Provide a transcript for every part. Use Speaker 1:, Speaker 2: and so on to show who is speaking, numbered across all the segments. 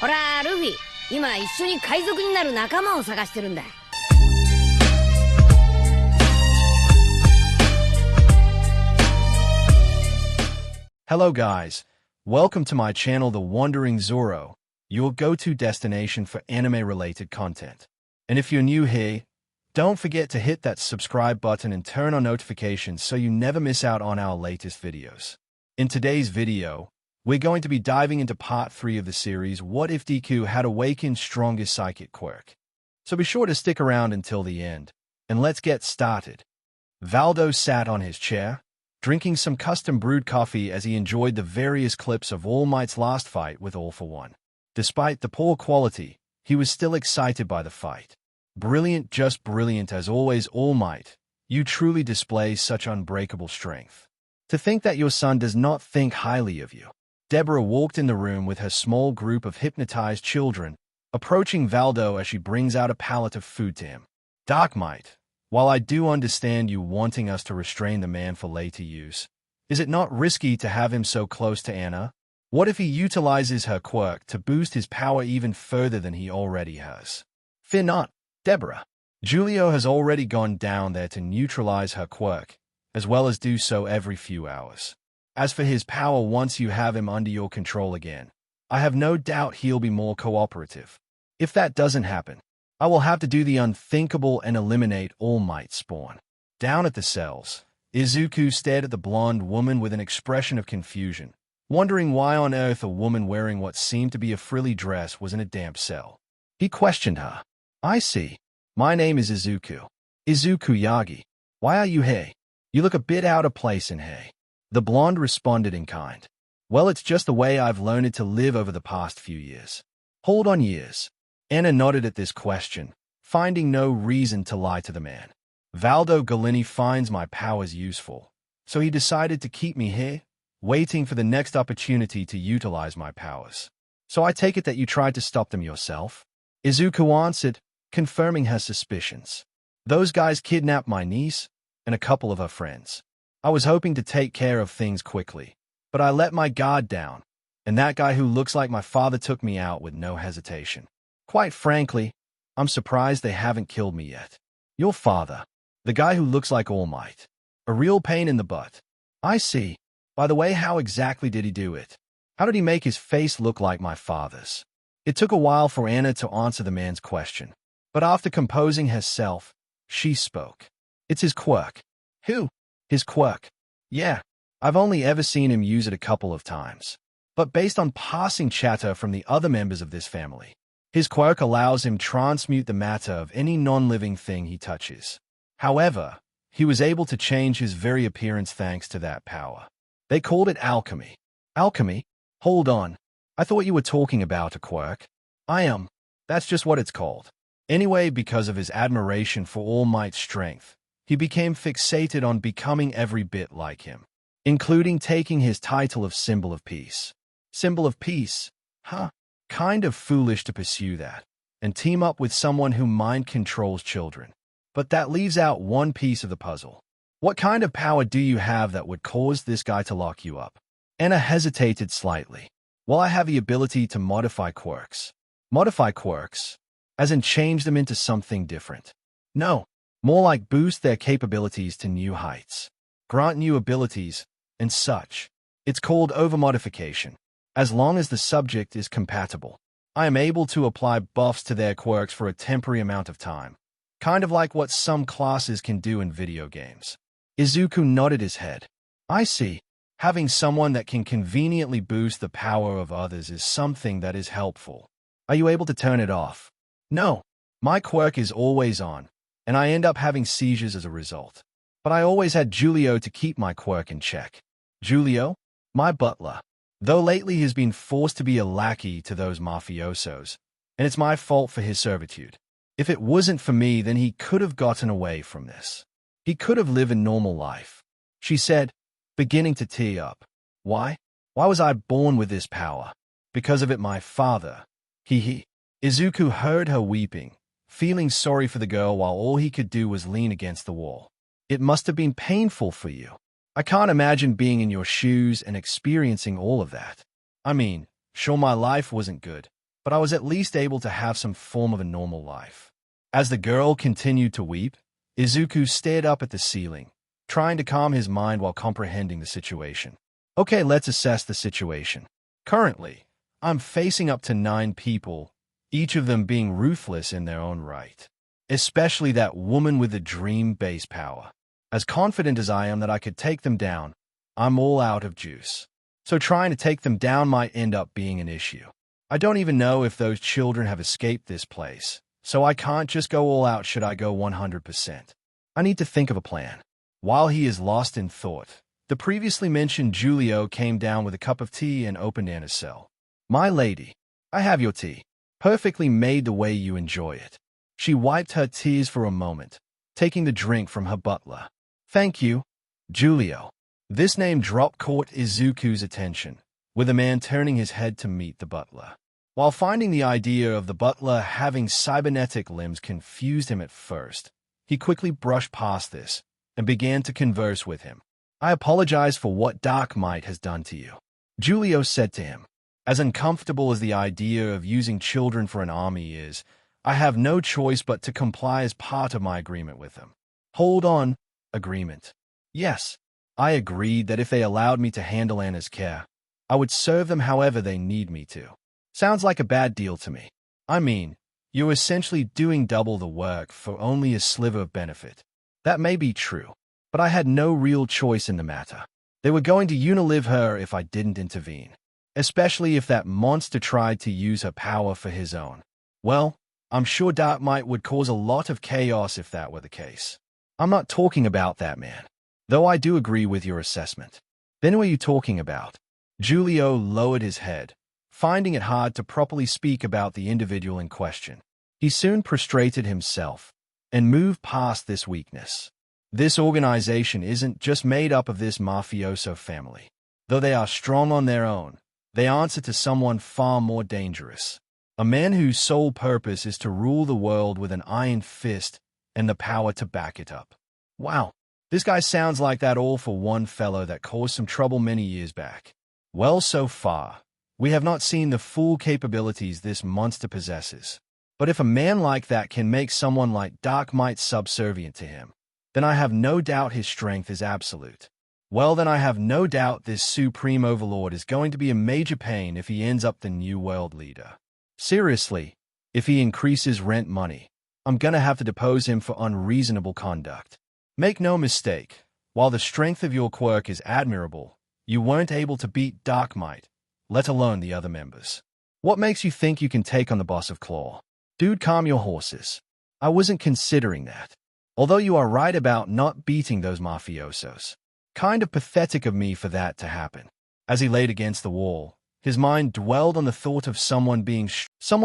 Speaker 1: ほら、ルフィ、今一緒に海賊になる仲間を探してるんだ。
Speaker 2: Hello guys, welcome to my channel The Wandering Zoro, your go-to destination for anime-related content. And if you're new here, don't forget to hit that subscribe button and turn on notifications so you never miss out on our latest videos. In today's video, we're going to be diving into part 3 of the series, What If Deku Had Awakened Strongest Psychic Quirk? So be sure to stick around until the end, and let's get started. Valdo sat on his chair, drinking some custom-brewed coffee as he enjoyed the various clips of All Might's last fight with All For One. Despite the poor quality, he was still excited by the fight. Brilliant, just brilliant as always, All Might. You truly display such unbreakable strength. To think that your son does not think highly of you. Deborah walked in the room with her small group of hypnotized children, approaching Valdo as she brings out a pallet of food to him. Dark Might, while I do understand you wanting us to restrain the man for later use, is it not risky to have him so close to Anna? What if he utilizes her quirk to boost his power even further than he already has? Fear not, Deborah. Julio has already gone down there to neutralize her quirk, as well as do so every few hours. As for his power once you have him under your control again, I have no doubt he'll be more cooperative. If that doesn't happen, I will have to do the unthinkable and eliminate All Might's spawn. Down at the cells, Izuku stared at the blonde woman with an expression of confusion, wondering why on earth a woman wearing what seemed to be a frilly dress was in a damp cell. He questioned her. I see. My name is Izuku. Izuku Yagi. Why are you here? You look a bit out of place in here. The blonde responded in kind. Well, it's just the way I've learned to live over the past few years. Hold on years. Anna nodded at this question, finding no reason to lie to the man. Valdo Galini finds my powers useful, so he decided to keep me here, waiting for the next opportunity to utilize my powers. So I take it that you tried to stop them yourself? Izuku answered, confirming her suspicions. Those guys kidnapped my niece and a couple of her friends. I was hoping to take care of things quickly, but I let my guard down, and that guy who looks like my father took me out with no hesitation. Quite frankly, I'm surprised they haven't killed me yet. Your father, the guy who looks like All Might. A real pain in the butt. I see. By the way, how exactly did he do it? How did he make his face look like my father's? It took a while for Anna to answer the man's question, but after composing herself, she spoke. It's his quirk. Who? His quirk. Yeah, I've only ever seen him use it a couple of times. But based on passing chatter from the other members of this family, his quirk allows him to transmute the matter of any non-living thing he touches. However, he was able to change his very appearance thanks to that power. They called it alchemy. Alchemy? Hold on. I thought you were talking about a quirk. I am. That's just what it's called. Anyway, because of his admiration for All Might's strength, he became fixated on becoming every bit like him, including taking his title of Symbol of Peace. Symbol of Peace? Huh? Kind of foolish to pursue that, and team up with someone who mind controls children. But that leaves out one piece of the puzzle. What kind of power do you have that would cause this guy to lock you up? Anna hesitated slightly. Well, I have the ability to modify quirks. Modify quirks? As in change them into something different? No, more like boost their capabilities to new heights. Grant new abilities, and such. It's called overmodification. As long as the subject is compatible, I am able to apply buffs to their quirks for a temporary amount of time. Kind of like what some classes can do in video games. Izuku nodded his head. I see. Having someone that can conveniently boost the power of others is something that is helpful. Are you able to turn it off? No. My quirk is always on, and I end up having seizures as a result. But I always had Julio to keep my quirk in check. Julio? My butler. Though lately he's been forced to be a lackey to those mafiosos, and it's my fault for his servitude. If it wasn't for me, then he could have gotten away from this. He could have lived a normal life, she said, beginning to tear up. Why? Why was I born with this power? Because of it, my father. He. Izuku heard her weeping, feeling sorry for the girl while all he could do was lean against the wall. It must have been painful for you. I can't imagine being in your shoes and experiencing all of that. I mean, sure, my life wasn't good, but I was at least able to have some form of a normal life. As the girl continued to weep, Izuku stared up at the ceiling, trying to calm his mind while comprehending the situation. Okay, let's assess the situation. Currently, I'm facing up to 9 people, each of them being ruthless in their own right. Especially that woman with the dream base power. As confident as I am that I could take them down, I'm all out of juice. So trying to take them down might end up being an issue. I don't even know if those children have escaped this place, so I can't just go all out should I go 100%. I need to think of a plan. While he is lost in thought, the previously mentioned Julio came down with a cup of tea and opened Anna's cell. My lady, I have your tea. Perfectly made the way you enjoy it. She wiped her tears for a moment, taking the drink from her butler. Thank you, Julio. This name drop caught Izuku's attention, with the man turning his head to meet the butler. While finding the idea of the butler having cybernetic limbs confused him at first, he quickly brushed past this and began to converse with him. I apologize for what Dark Might has done to you, Julio said to him. As uncomfortable as the idea of using children for an army is, I have no choice but to comply as part of my agreement with them. Hold on, agreement. Yes, I agreed that if they allowed me to handle Anna's care, I would serve them however they need me to. Sounds like a bad deal to me. I mean, you're essentially doing double the work for only a sliver of benefit. That may be true, but I had no real choice in the matter. They were going to unilive her if I didn't intervene, especially if that monster tried to use her power for his own. Well, I'm sure Dark Might would cause a lot of chaos if that were the case. I'm not talking about that man, though I do agree with your assessment. Then who are you talking about? Julio lowered his head, finding it hard to properly speak about the individual in question. He soon prostrated himself and moved past this weakness. This organization isn't just made up of this mafioso family. Though they are strong on their own, they answer to someone far more dangerous. A man whose sole purpose is to rule the world with an iron fist and the power to back it up. Wow, this guy sounds like that all-for-one fellow that caused some trouble many years back. Well, so far, we have not seen the full capabilities this monster possesses. But if a man like that can make someone like Dark Might subservient to him, then I have no doubt his strength is absolute. Well, then I have no doubt this Supreme Overlord is going to be a major pain if he ends up the new world leader. Seriously, if he increases rent money, I'm gonna have to depose him for unreasonable conduct. Make no mistake, while the strength of your Quirk is admirable, you weren't able to beat Dark Might, let alone the other members. What makes you think you can take on the boss of Claw? Dude, calm your horses. I wasn't considering that. Although you are right about not beating those mafiosos. Kind of pathetic of me for that to happen. As he laid against the wall, his mind dwelled on the thought of someone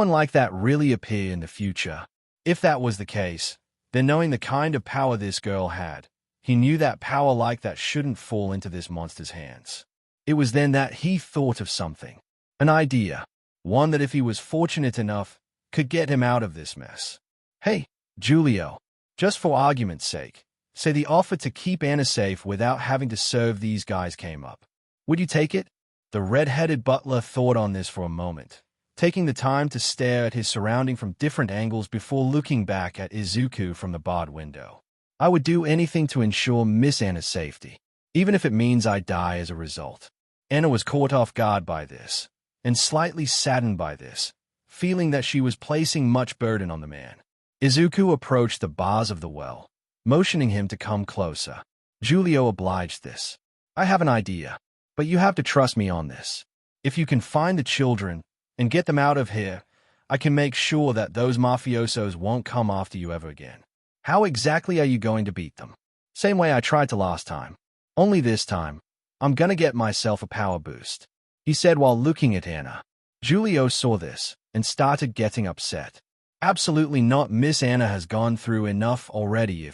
Speaker 2: like that really appear in the future. If that was the case, then knowing the kind of power this girl had, he knew that power like that shouldn't fall into this monster's hands. It was then that he thought of something. An idea. One that if he was fortunate enough, could get him out of this mess. Hey, Julio, just for argument's sake, say the offer to keep Anna safe without having to serve these guys came up. Would you take it? The red-headed butler thought on this for a moment, taking the time to stare at his surrounding from different angles before looking back at Izuku from the barred window. I would do anything to ensure Miss Anna's safety, even if it means I die as a result. Anna was caught off guard by this, and slightly saddened by this, feeling that she was placing much burden on the man. Izuku approached the bars of the well, motioning him to come closer. Julio obliged this. I have an idea, but you have to trust me on this. If you can find the children and get them out of here, I can make sure that those mafiosos won't come after you ever again. How exactly are you going to beat them? Same way I tried to last time. Only this time, I'm gonna get myself a power boost, he said while looking at Anna. Julio saw this and started getting upset. Absolutely not. Miss Anna has gone through enough already.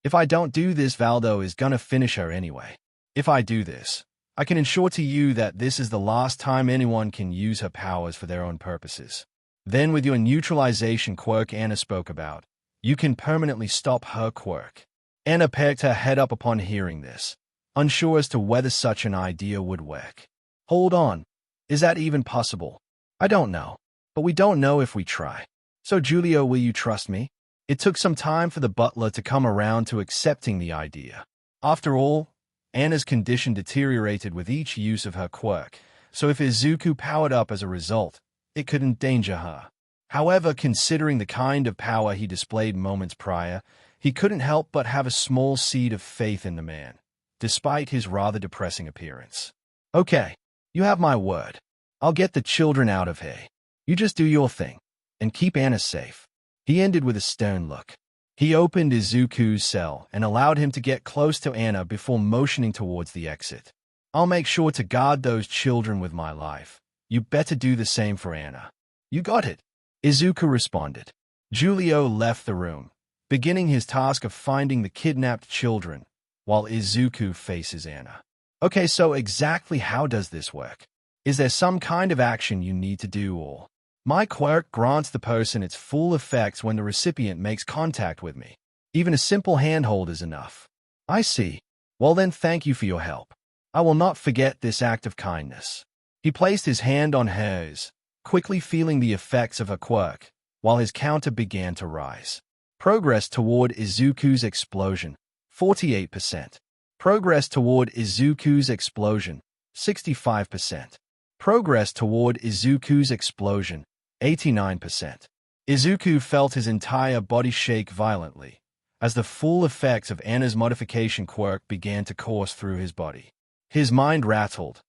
Speaker 2: If I don't do this, Valdo is gonna finish her anyway. If I do this, I can ensure to you that this is the last time anyone can use her powers for their own purposes. Then with your neutralization quirk Anna spoke about, you can permanently stop her quirk. Anna perked her head up upon hearing this, unsure as to whether such an idea would work. Hold on. Is that even possible? I don't know. but we don't know if we try. So Julio, will you trust me? It took some time for the butler to come around to accepting the idea. After all, Anna's condition deteriorated with each use of her quirk, so if Izuku powered up as a result, it could endanger her. However, considering the kind of power he displayed moments prior, he couldn't help but have a small seed of faith in the man, despite his rather depressing appearance. Okay, you have my word. I'll get the children out of here. You just do your thing, and keep Anna safe. He ended with a stern look. He opened Izuku's cell and allowed him to get close to Anna before motioning towards the exit. I'll make sure to guard those children with my life. You better do the same for Anna. You got it, Izuku responded. Julio left the room, beginning his task of finding the kidnapped children, while Izuku faces Anna. Okay, so exactly how does this work? Is there some kind of action you need to do, or? My quirk grants the person its full effects when the recipient makes contact with me. Even a simple handhold is enough. I see. Well then, thank you for your help. I will not forget this act of kindness. He placed his hand on hers, quickly feeling the effects of her quirk, while his counter began to rise. Progress toward Izuku's explosion, 48%. Progress toward Izuku's explosion, 65%. Progress toward Izuku's explosion, 89%. Izuku felt his entire body shake violently, as the full effects of Anna's modification quirk began to course through his body. His mind rattled,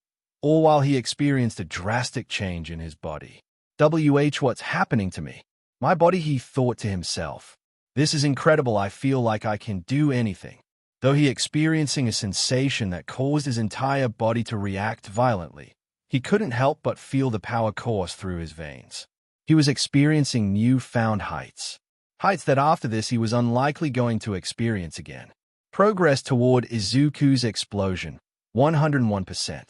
Speaker 2: all while he experienced a drastic change in his body. What's happening to me? My body, he thought to himself. This is incredible, I feel like I can do anything. Though he experiencing a sensation that caused his entire body to react violently, he couldn't help but feel the power course through his veins. He was experiencing newfound heights. Heights that after this he was unlikely going to experience again. Progress toward Izuku's explosion, 101%.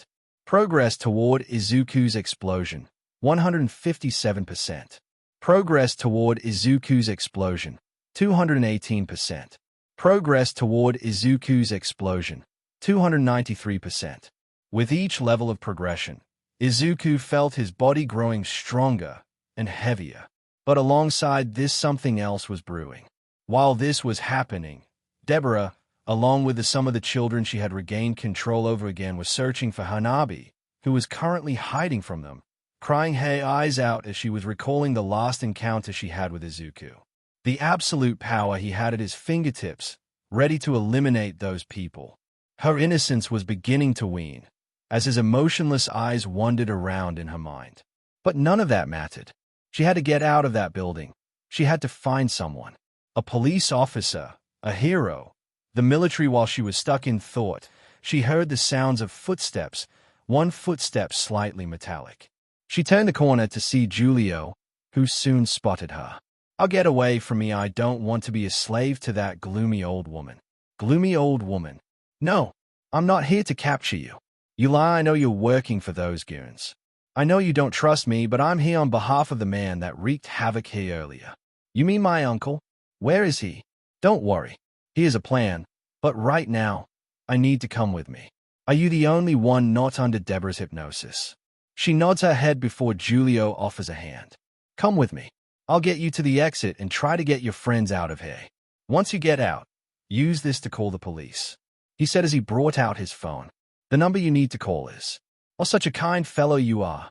Speaker 2: Progress toward Izuku's explosion, 157%. Progress toward Izuku's explosion, 218%. Progress toward Izuku's explosion, 293%. With each level of progression, Izuku felt his body growing stronger and heavier. But alongside this, something else was brewing. While this was happening, Deborah, along with some of the children she had regained control over again, was searching for Hanabi, who was currently hiding from them, crying her eyes out as she was recalling the last encounter she had with Izuku. The absolute power he had at his fingertips, ready to eliminate those people. Her innocence was beginning to wane, as his emotionless eyes wandered around in her mind. But none of that mattered. She had to get out of that building. She had to find someone. A police officer, a hero, the military. While she was stuck in thought, she heard the sounds of footsteps, one footstep slightly metallic. She turned the corner to see Julio, who soon spotted her. I'll get away from me. I don't want to be a slave to that gloomy old woman. Gloomy old woman. No, I'm not here to capture you. You lie. I know you're working for those goons. I know you don't trust me, but I'm here on behalf of the man that wreaked havoc here earlier. You mean my uncle? Where is he? Don't worry. He has a plan, but right now, I need to come with me. Are you the only one not under Deborah's hypnosis? She nods her head before Julio offers a hand. Come with me. I'll get you to the exit and try to get your friends out of here. Once you get out, use this to call the police, he said as he brought out his phone. The number you need to call is... Oh, such a kind fellow you are,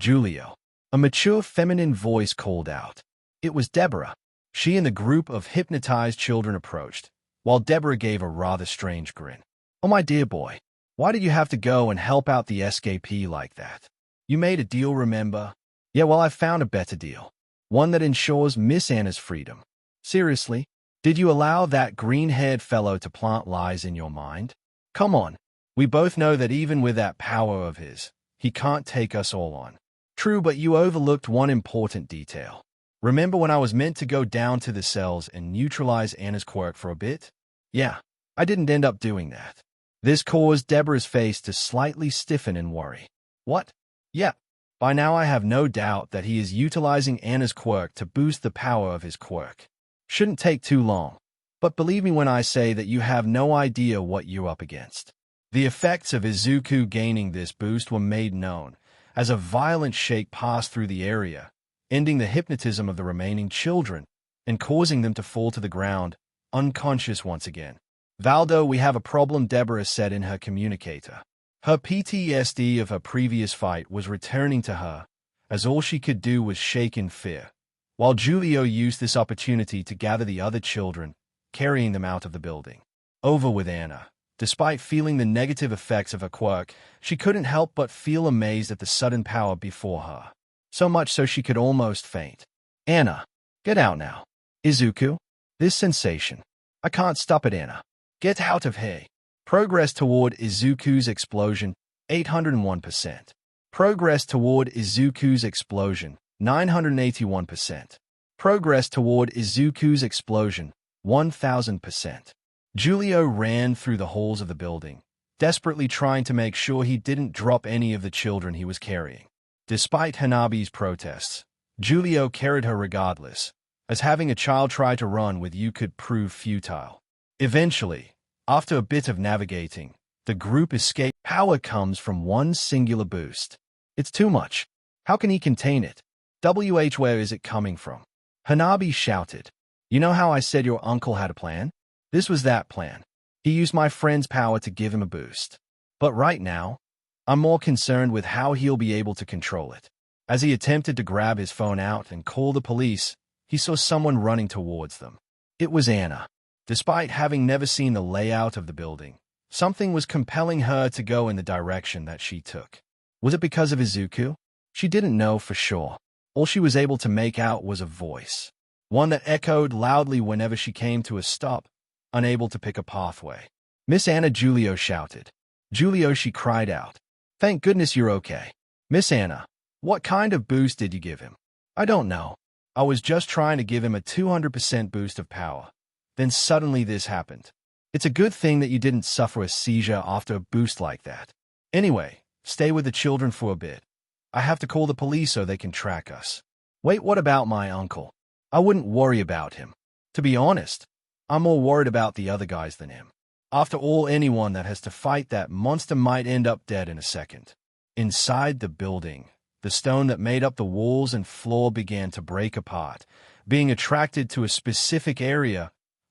Speaker 2: Julio. A mature feminine voice called out. It was Deborah. She and the group of hypnotized children approached, while Deborah gave a rather strange grin. Oh, my dear boy, why did you have to go and help out the escapee like that? You made a deal, remember? Yeah, well, I found a better deal. One that ensures Miss Anna's freedom. Seriously, did you allow that green-haired fellow to plant lies in your mind? Come on. We both know that even with that power of his, he can't take us all on. True, but you overlooked one important detail. Remember when I was meant to go down to the cells and neutralize Anna's quirk for a bit? Yeah, I didn't end up doing that. This caused Deborah's face to slightly stiffen in worry. What? Yeah. By now I have no doubt that he is utilizing Anna's quirk to boost the power of his quirk. Shouldn't take too long. But believe me when I say that you have no idea what you're up against. The effects of Izuku gaining this boost were made known, as a violent shake passed through the area, ending the hypnotism of the remaining children and causing them to fall to the ground, unconscious once again. "Valdo, we have a problem," Deborah said in her communicator. Her PTSD of her previous fight was returning to her, as all she could do was shake in fear, while Julio used this opportunity to gather the other children, carrying them out of the building. Over with Anna. Despite feeling the negative effects of her quirk, she couldn't help but feel amazed at the sudden power before her. So much so she could almost faint. "Anna, get out now." "Izuku, this sensation. I can't stop it, Anna. Get out of here." Progress toward Izuku's explosion, 801%. Progress toward Izuku's explosion, 981%. Progress toward Izuku's explosion, 1000%. Julio ran through the halls of the building, desperately trying to make sure he didn't drop any of the children he was carrying. Despite Hanabi's protests, Julio carried her regardless, as having a child try to run with you could prove futile. Eventually, after a bit of navigating, the group escaped. Power comes from one singular boost. It's too much. How can he contain it? Where is it coming from? Hanabi shouted. "You know how I said your uncle had a plan? This was that plan. He used my friend's power to give him a boost. But right now, I'm more concerned with how he'll be able to control it." As he attempted to grab his phone out and call the police, he saw someone running towards them. It was Anna. Despite having never seen the layout of the building, something was compelling her to go in the direction that she took. Was it because of Izuku? She didn't know for sure. All she was able to make out was a voice, one that echoed loudly whenever she came to a stop, unable to pick a pathway. "Miss Anna," Julio shouted. "Julio," she cried out. "Thank goodness you're okay. Miss Anna, what kind of boost did you give him?" "I don't know. I was just trying to give him a 200% boost of power. Then suddenly this happened. It's a good thing that you didn't suffer a seizure after a boost like that. Anyway, stay with the children for a bit. I have to call the police so they can track us." "Wait, what about my uncle?" "I wouldn't worry about him. To be honest, I'm more worried about the other guys than him. After all, anyone that has to fight that monster might end up dead in a second." Inside the building, the stone that made up the walls and floor began to break apart, being attracted to a specific area,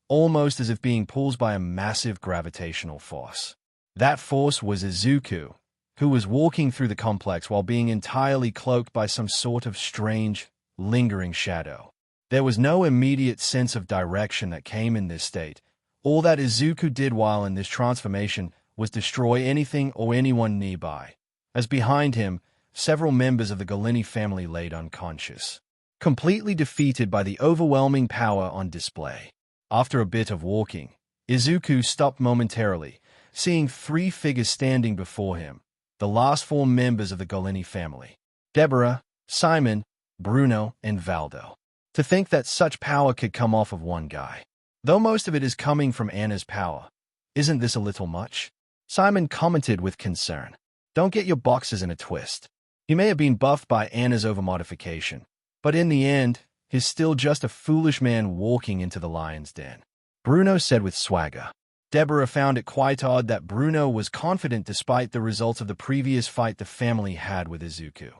Speaker 2: almost as if being pulled by a massive gravitational force. That force was Izuku, who was walking through the complex while being entirely cloaked by some sort of strange, lingering shadow. There was no immediate sense of direction that came in this state. All that Izuku did while in this transformation was destroy anything or anyone nearby, as behind him, several members of the Galini family laid unconscious, completely defeated by the overwhelming power on display. After a bit of walking, Izuku stopped momentarily, seeing three figures standing before him, the last four members of the Galini family: Deborah, Simon, Bruno, and Valdo. To think that such power could come off of one guy. Though most of it is coming from Anna's power, isn't this a little much? Simon commented with concern. Don't get your boxes in a twist. He may have been buffed by Anna's overmodification, but in the end, he's still just a foolish man walking into the lion's den. Bruno said with swagger. Deborah found it quite odd that Bruno was confident despite the results of the previous fight the family had with Izuku.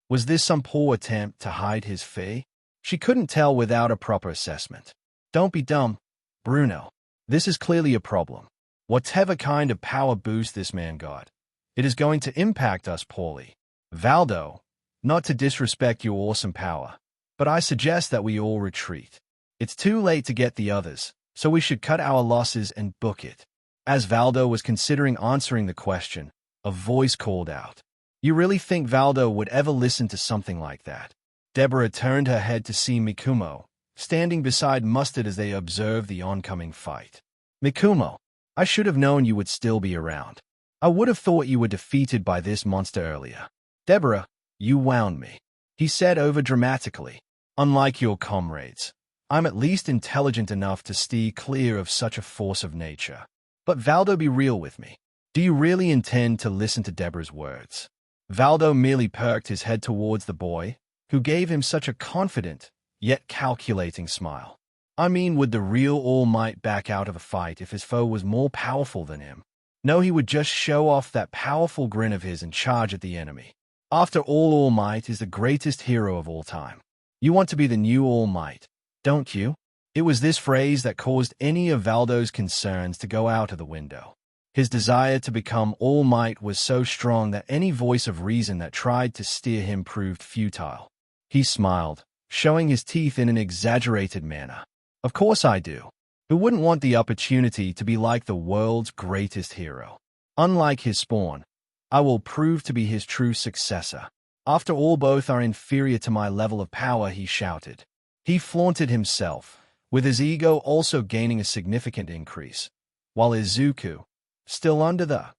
Speaker 2: Was this some poor attempt to hide his fear? She couldn't tell without a proper assessment. Don't be dumb, Bruno. This is clearly a problem. Whatever kind of power boost this man got, it is going to impact us poorly. Valdo, not to disrespect your awesome power, but I suggest that we all retreat. It's too late to get the others, so we should cut our losses and book it. As Valdo was considering answering the question, a voice called out. You really think Valdo would ever listen to something like that? Deborah turned her head to see Mikumo, standing beside Mustard as they observed the oncoming fight. Mikumo, I should have known you would still be around. I would have thought you were defeated by this monster earlier. Deborah, you wound me, he said over-dramatically. Unlike your comrades, I'm at least intelligent enough to steer clear of such a force of nature. But Valdo, be real with me. Do you really intend to listen to Deborah's words? Valdo merely perked his head towards the boy, who gave him such a confident, yet calculating smile. I mean, would the real All Might back out of a fight if his foe was more powerful than him? No, he would just show off that powerful grin of his and charge at the enemy. After all Might is the greatest hero of all time. You want to be the new All Might, don't you? It was this phrase that caused any of Valdo's concerns to go out of the window. His desire to become All Might was so strong that any voice of reason that tried to steer him proved futile. He smiled, showing his teeth in an exaggerated manner. Of course I do. Who wouldn't want the opportunity to be like the world's greatest hero? Unlike his spawn, I will prove to be his true successor. After all, both are inferior to my level of power, he shouted. He flaunted himself, with his ego also gaining a significant increase, while Izuku, still under the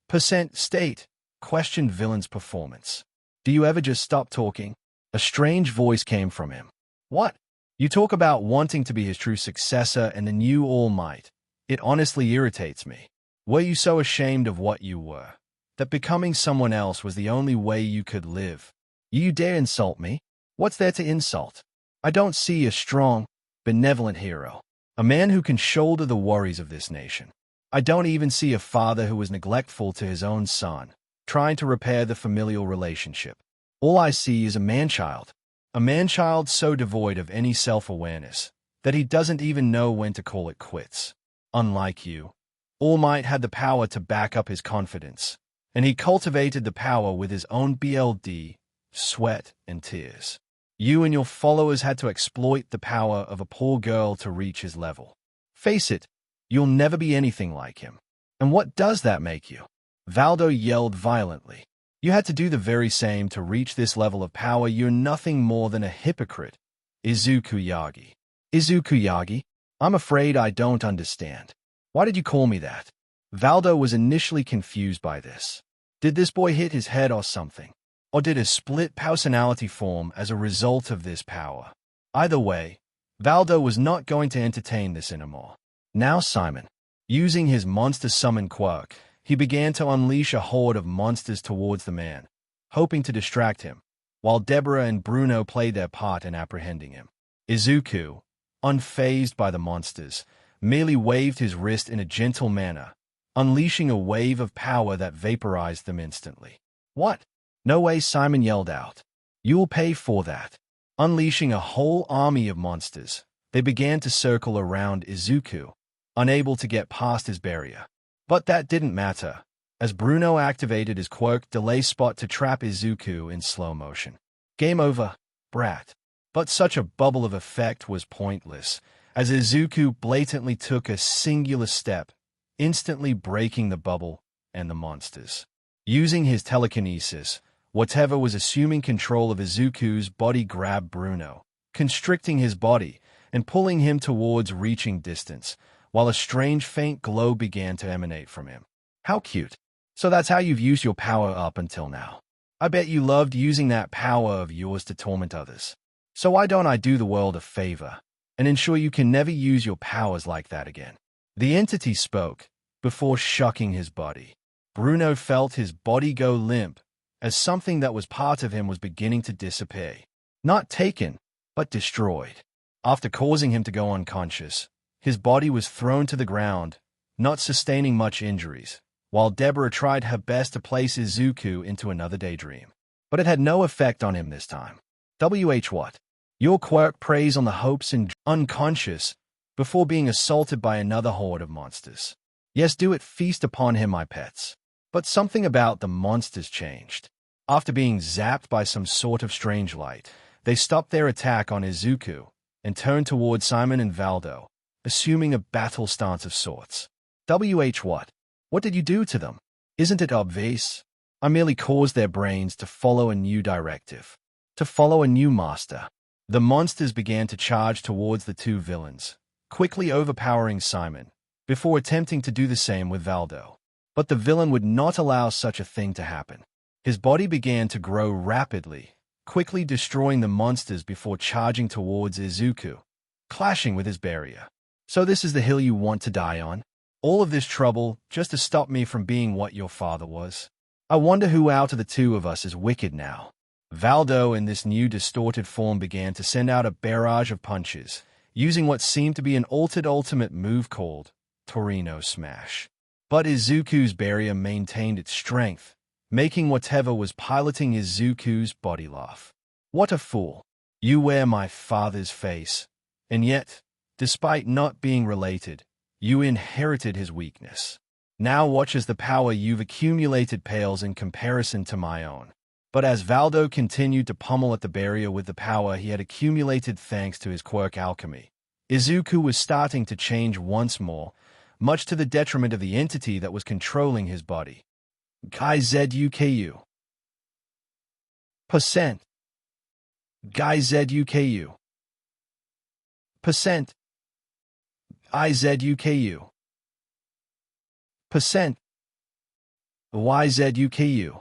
Speaker 2: % state, questioned Villain's performance. Do you ever just stop talking? A strange voice came from him. What? You talk about wanting to be his true successor and the new All Might. It honestly irritates me. Were you so ashamed of what you were, that becoming someone else was the only way you could live? You dare insult me? What's there to insult? I don't see a strong, benevolent hero, a man who can shoulder the worries of this nation. I don't even see a father who was neglectful to his own son, trying to repair the familial relationship. All I see is a man-child so devoid of any self-awareness that he doesn't even know when to call it quits. Unlike you, All Might had the power to back up his confidence, and he cultivated the power with his own blood, sweat, and tears. You and your followers had to exploit the power of a poor girl to reach his level. Face it, you'll never be anything like him. And what does that make you? Valdo yelled violently. You had to do the very same to reach this level of power. You're nothing more than a hypocrite. Izuku Yagi. Izuku Yagi? I'm afraid I don't understand. Why did you call me that? Valdo was initially confused by this. Did this boy hit his head or something? Or did a split personality form as a result of this power? Either way, Valdo was not going to entertain this anymore. Now Simon, using his monster summon Quirk, he began to unleash a horde of monsters towards the man, hoping to distract him, while Deborah and Bruno played their part in apprehending him. Izuku, unfazed by the monsters, merely waved his wrist in a gentle manner, unleashing a wave of power that vaporized them instantly. What? No way, Simon yelled out. You'll pay for that. Unleashing a whole army of monsters, they began to circle around Izuku, unable to get past his barrier. But that didn't matter, as Bruno activated his Quirk delay spot to trap Izuku in slow motion. Game over, brat. But such a bubble of effect was pointless, as Izuku blatantly took a singular step, instantly breaking the bubble and the monsters. Using his telekinesis, whatever was assuming control of Izuku's body grabbed Bruno, constricting his body and pulling him towards reaching distance, while a strange faint glow began to emanate from him. How cute. So that's how you've used your power up until now. I bet you loved using that power of yours to torment others. So why don't I do the world a favor and ensure you can never use your powers like that again? The entity spoke, before shucking his body. Bruno felt his body go limp, as something that was part of him was beginning to disappear. Not taken, but destroyed. After causing him to go unconscious, his body was thrown to the ground, not sustaining much injuries, while Deborah tried her best to place Izuku into another daydream. But it had no effect on him this time. What? Your Quirk preys on the hopes and unconscious before being assaulted by another horde of monsters. Yes, do it, feast upon him, my pets. But something about the monsters changed. After being zapped by some sort of strange light, they stopped their attack on Izuku and turned towards Simon and Valdo, assuming a battle stance of sorts. What? What did you do to them? Isn't it obvious? I merely caused their brains to follow a new directive, to follow a new master. The monsters began to charge towards the two villains, quickly overpowering Simon, before attempting to do the same with Valdo. But the villain would not allow such a thing to happen. His body began to grow rapidly, quickly destroying the monsters before charging towards Izuku, clashing with his barrier. So this is the hill you want to die on? All of this trouble just to stop me from being what your father was? I wonder who out of the two of us is wicked now. Valdo in this new distorted form began to send out a barrage of punches, using what seemed to be an altered ultimate move called Torino Smash. But Izuku's barrier maintained its strength, making whatever was piloting Izuku's body laugh. What a fool. You wear my father's face. And yet, despite not being related, you inherited his weakness. Now watch as the power you've accumulated pales in comparison to my own. But as Valdo continued to pummel at the barrier with the power he had accumulated thanks to his Quirk alchemy, Izuku was starting to change once more, much to the detriment of the entity that was controlling his body. Izuku. Percent. Izuku. Percent. Izuku. Percent. YZUKU.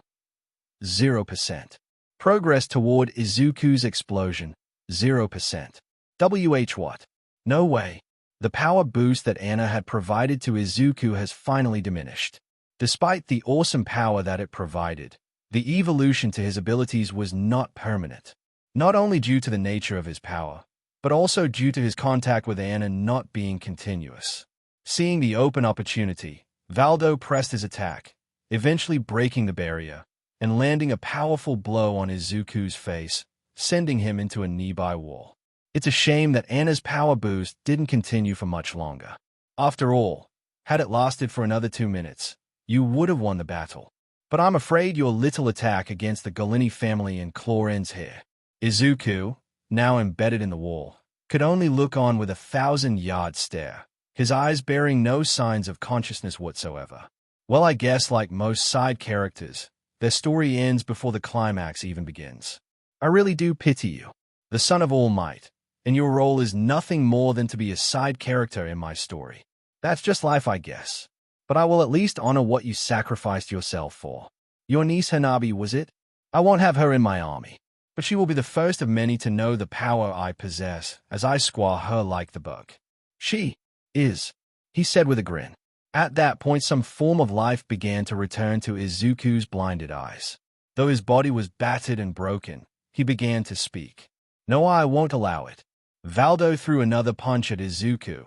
Speaker 2: 0%. Progress toward Izuku's explosion. 0%. WH what? No way. The power boost that Anna had provided to Izuku has finally diminished. Despite the awesome power that it provided, the evolution to his abilities was not permanent. Not only due to the nature of his power, but also due to his contact with Anna not being continuous. Seeing the open opportunity, Valdo pressed his attack, eventually breaking the barrier and landing a powerful blow on Izuku's face, sending him into a nearby wall. It's a shame that Anna's power boost didn't continue for much longer. After all, had it lasted for another 2 minutes, you would have won the battle. But I'm afraid your little attack against the Galini family and claw ends here. Izuku, now embedded in the wall, could only look on with a 1,000-yard stare, his eyes bearing no signs of consciousness whatsoever. Well, I guess like most side characters, their story ends before the climax even begins. I really do pity you, the son of All Might, and your role is nothing more than to be a side character in my story. That's just life, I guess. But I will at least honor what you sacrificed yourself for. Your niece Hanabi, was it? I won't have her in my army, but she will be the first of many to know the power I possess as I squaw her like the bug. She is, he said with a grin. At that point, some form of life began to return to Izuku's blinded eyes. Though his body was battered and broken, he began to speak. No, I won't allow it. Valdo threw another punch at Izuku,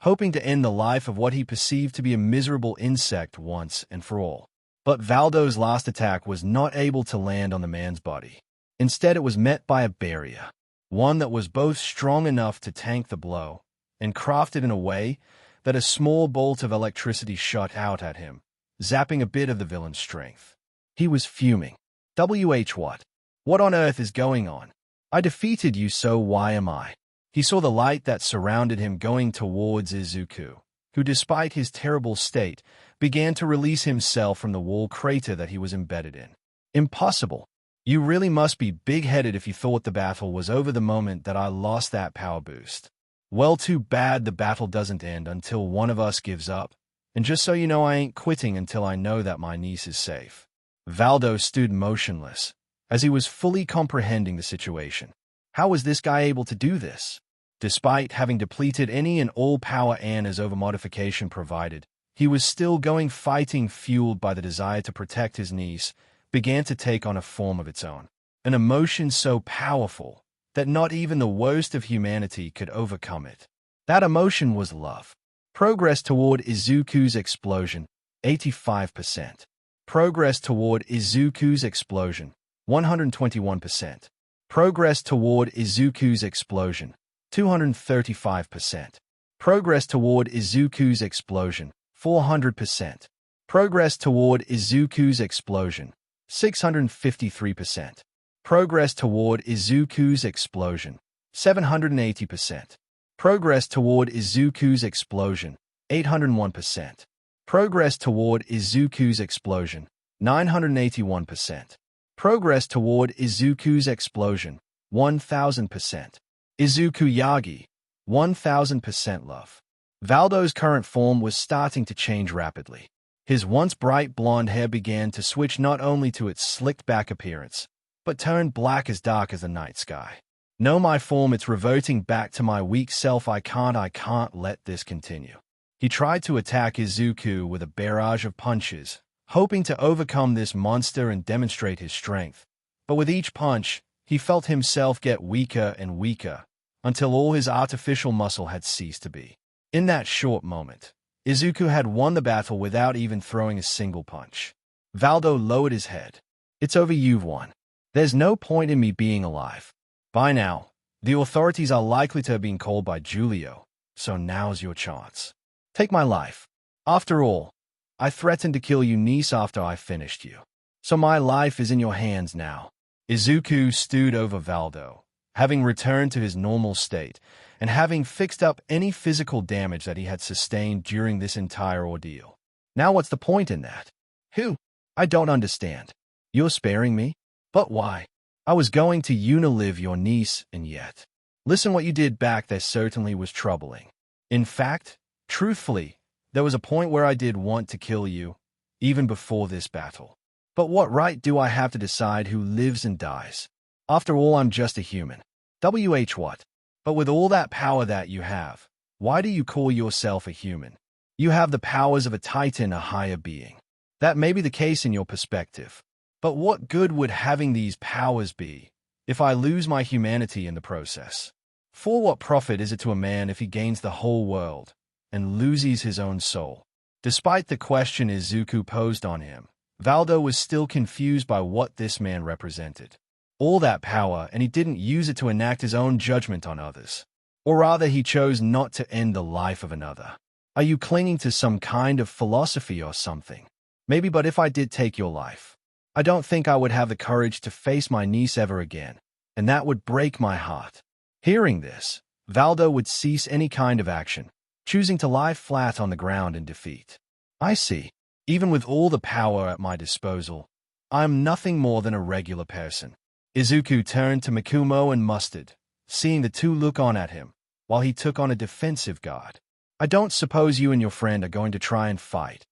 Speaker 2: hoping to end the life of what he perceived to be a miserable insect once and for all. But Valdo's last attack was not able to land on the man's body. Instead, it was met by a barrier, one that was both strong enough to tank the blow and crafted in a way that a small bolt of electricity shot out at him, zapping a bit of the villain's strength. He was fuming. WH what? What on earth is going on? I defeated you, so why am I? He saw the light that surrounded him going towards Izuku, who, despite his terrible state, began to release himself from the wall crater that he was embedded in. Impossible. You really must be big-headed if you thought the battle was over the moment that I lost that power boost. Well, too bad the battle doesn't end until one of us gives up. And just so you know, I ain't quitting until I know that my niece is safe. Valdo stood motionless, as he was fully comprehending the situation. How was this guy able to do this? Despite having depleted any and all power Anna's overmodification provided, he was still going fighting, fueled by the desire to protect his niece, began to take on a form of its own. An emotion so powerful that not even the worst of humanity could overcome it. That emotion was love. Progress toward Izuku's explosion, 85%. Progress toward Izuku's explosion, 121%. Progress toward Izuku's explosion, 235%. Progress toward Izuku's explosion, 400%. Progress toward Izuku's explosion, 653%. Progress toward Izuku's explosion, 780%. Progress toward Izuku's explosion, 801%. Progress toward Izuku's explosion, 981%. Progress toward Izuku's explosion, 1000%. Izuku Yagi, 1000% love. Valdo's current form was starting to change rapidly. His once bright blonde hair began to switch not only to its slicked-back appearance, but turned black as dark as the night sky. No, my form, it's reverting back to my weak self. I can't let this continue. He tried to attack Izuku with a barrage of punches, hoping to overcome this monster and demonstrate his strength. But with each punch, he felt himself get weaker and weaker, until all his artificial muscle had ceased to be. In that short moment, Izuku had won the battle without even throwing a single punch. Valdo lowered his head. It's over, you've won. There's no point in me being alive. By now, the authorities are likely to have been called by Julio, so now's your chance. Take my life. After all, I threatened to kill you niece after I finished you. So my life is in your hands now. Izuku stood over Valdo, having returned to his normal state, and having fixed up any physical damage that he had sustained during this entire ordeal. Now what's the point in that? Who? I don't understand. You're sparing me? But why? I was going to unilive your niece, and yet. Listen, what you did back there certainly was troubling. In fact, truthfully, there was a point where I did want to kill you, even before this battle. But what right do I have to decide who lives and dies? After all, I'm just a human. What? But with all that power that you have, why do you call yourself a human? You have the powers of a titan, a higher being. That may be the case in your perspective. But what good would having these powers be if I lose my humanity in the process? For what profit is it to a man if he gains the whole world and loses his own soul? Despite the question Izuku posed on him, Valdo was still confused by what this man represented. All that power, and he didn't use it to enact his own judgment on others. Or rather, he chose not to end the life of another. Are you clinging to some kind of philosophy or something? Maybe, but if I did take your life, I don't think I would have the courage to face my niece ever again, and that would break my heart. Hearing this, Valdo would cease any kind of action, choosing to lie flat on the ground in defeat. I see. Even with all the power at my disposal, I am nothing more than a regular person. Izuku turned to Mikumo and Mustard, seeing the two look on at him, while he took on a defensive guard. I don't suppose you and your friend are going to try and fight,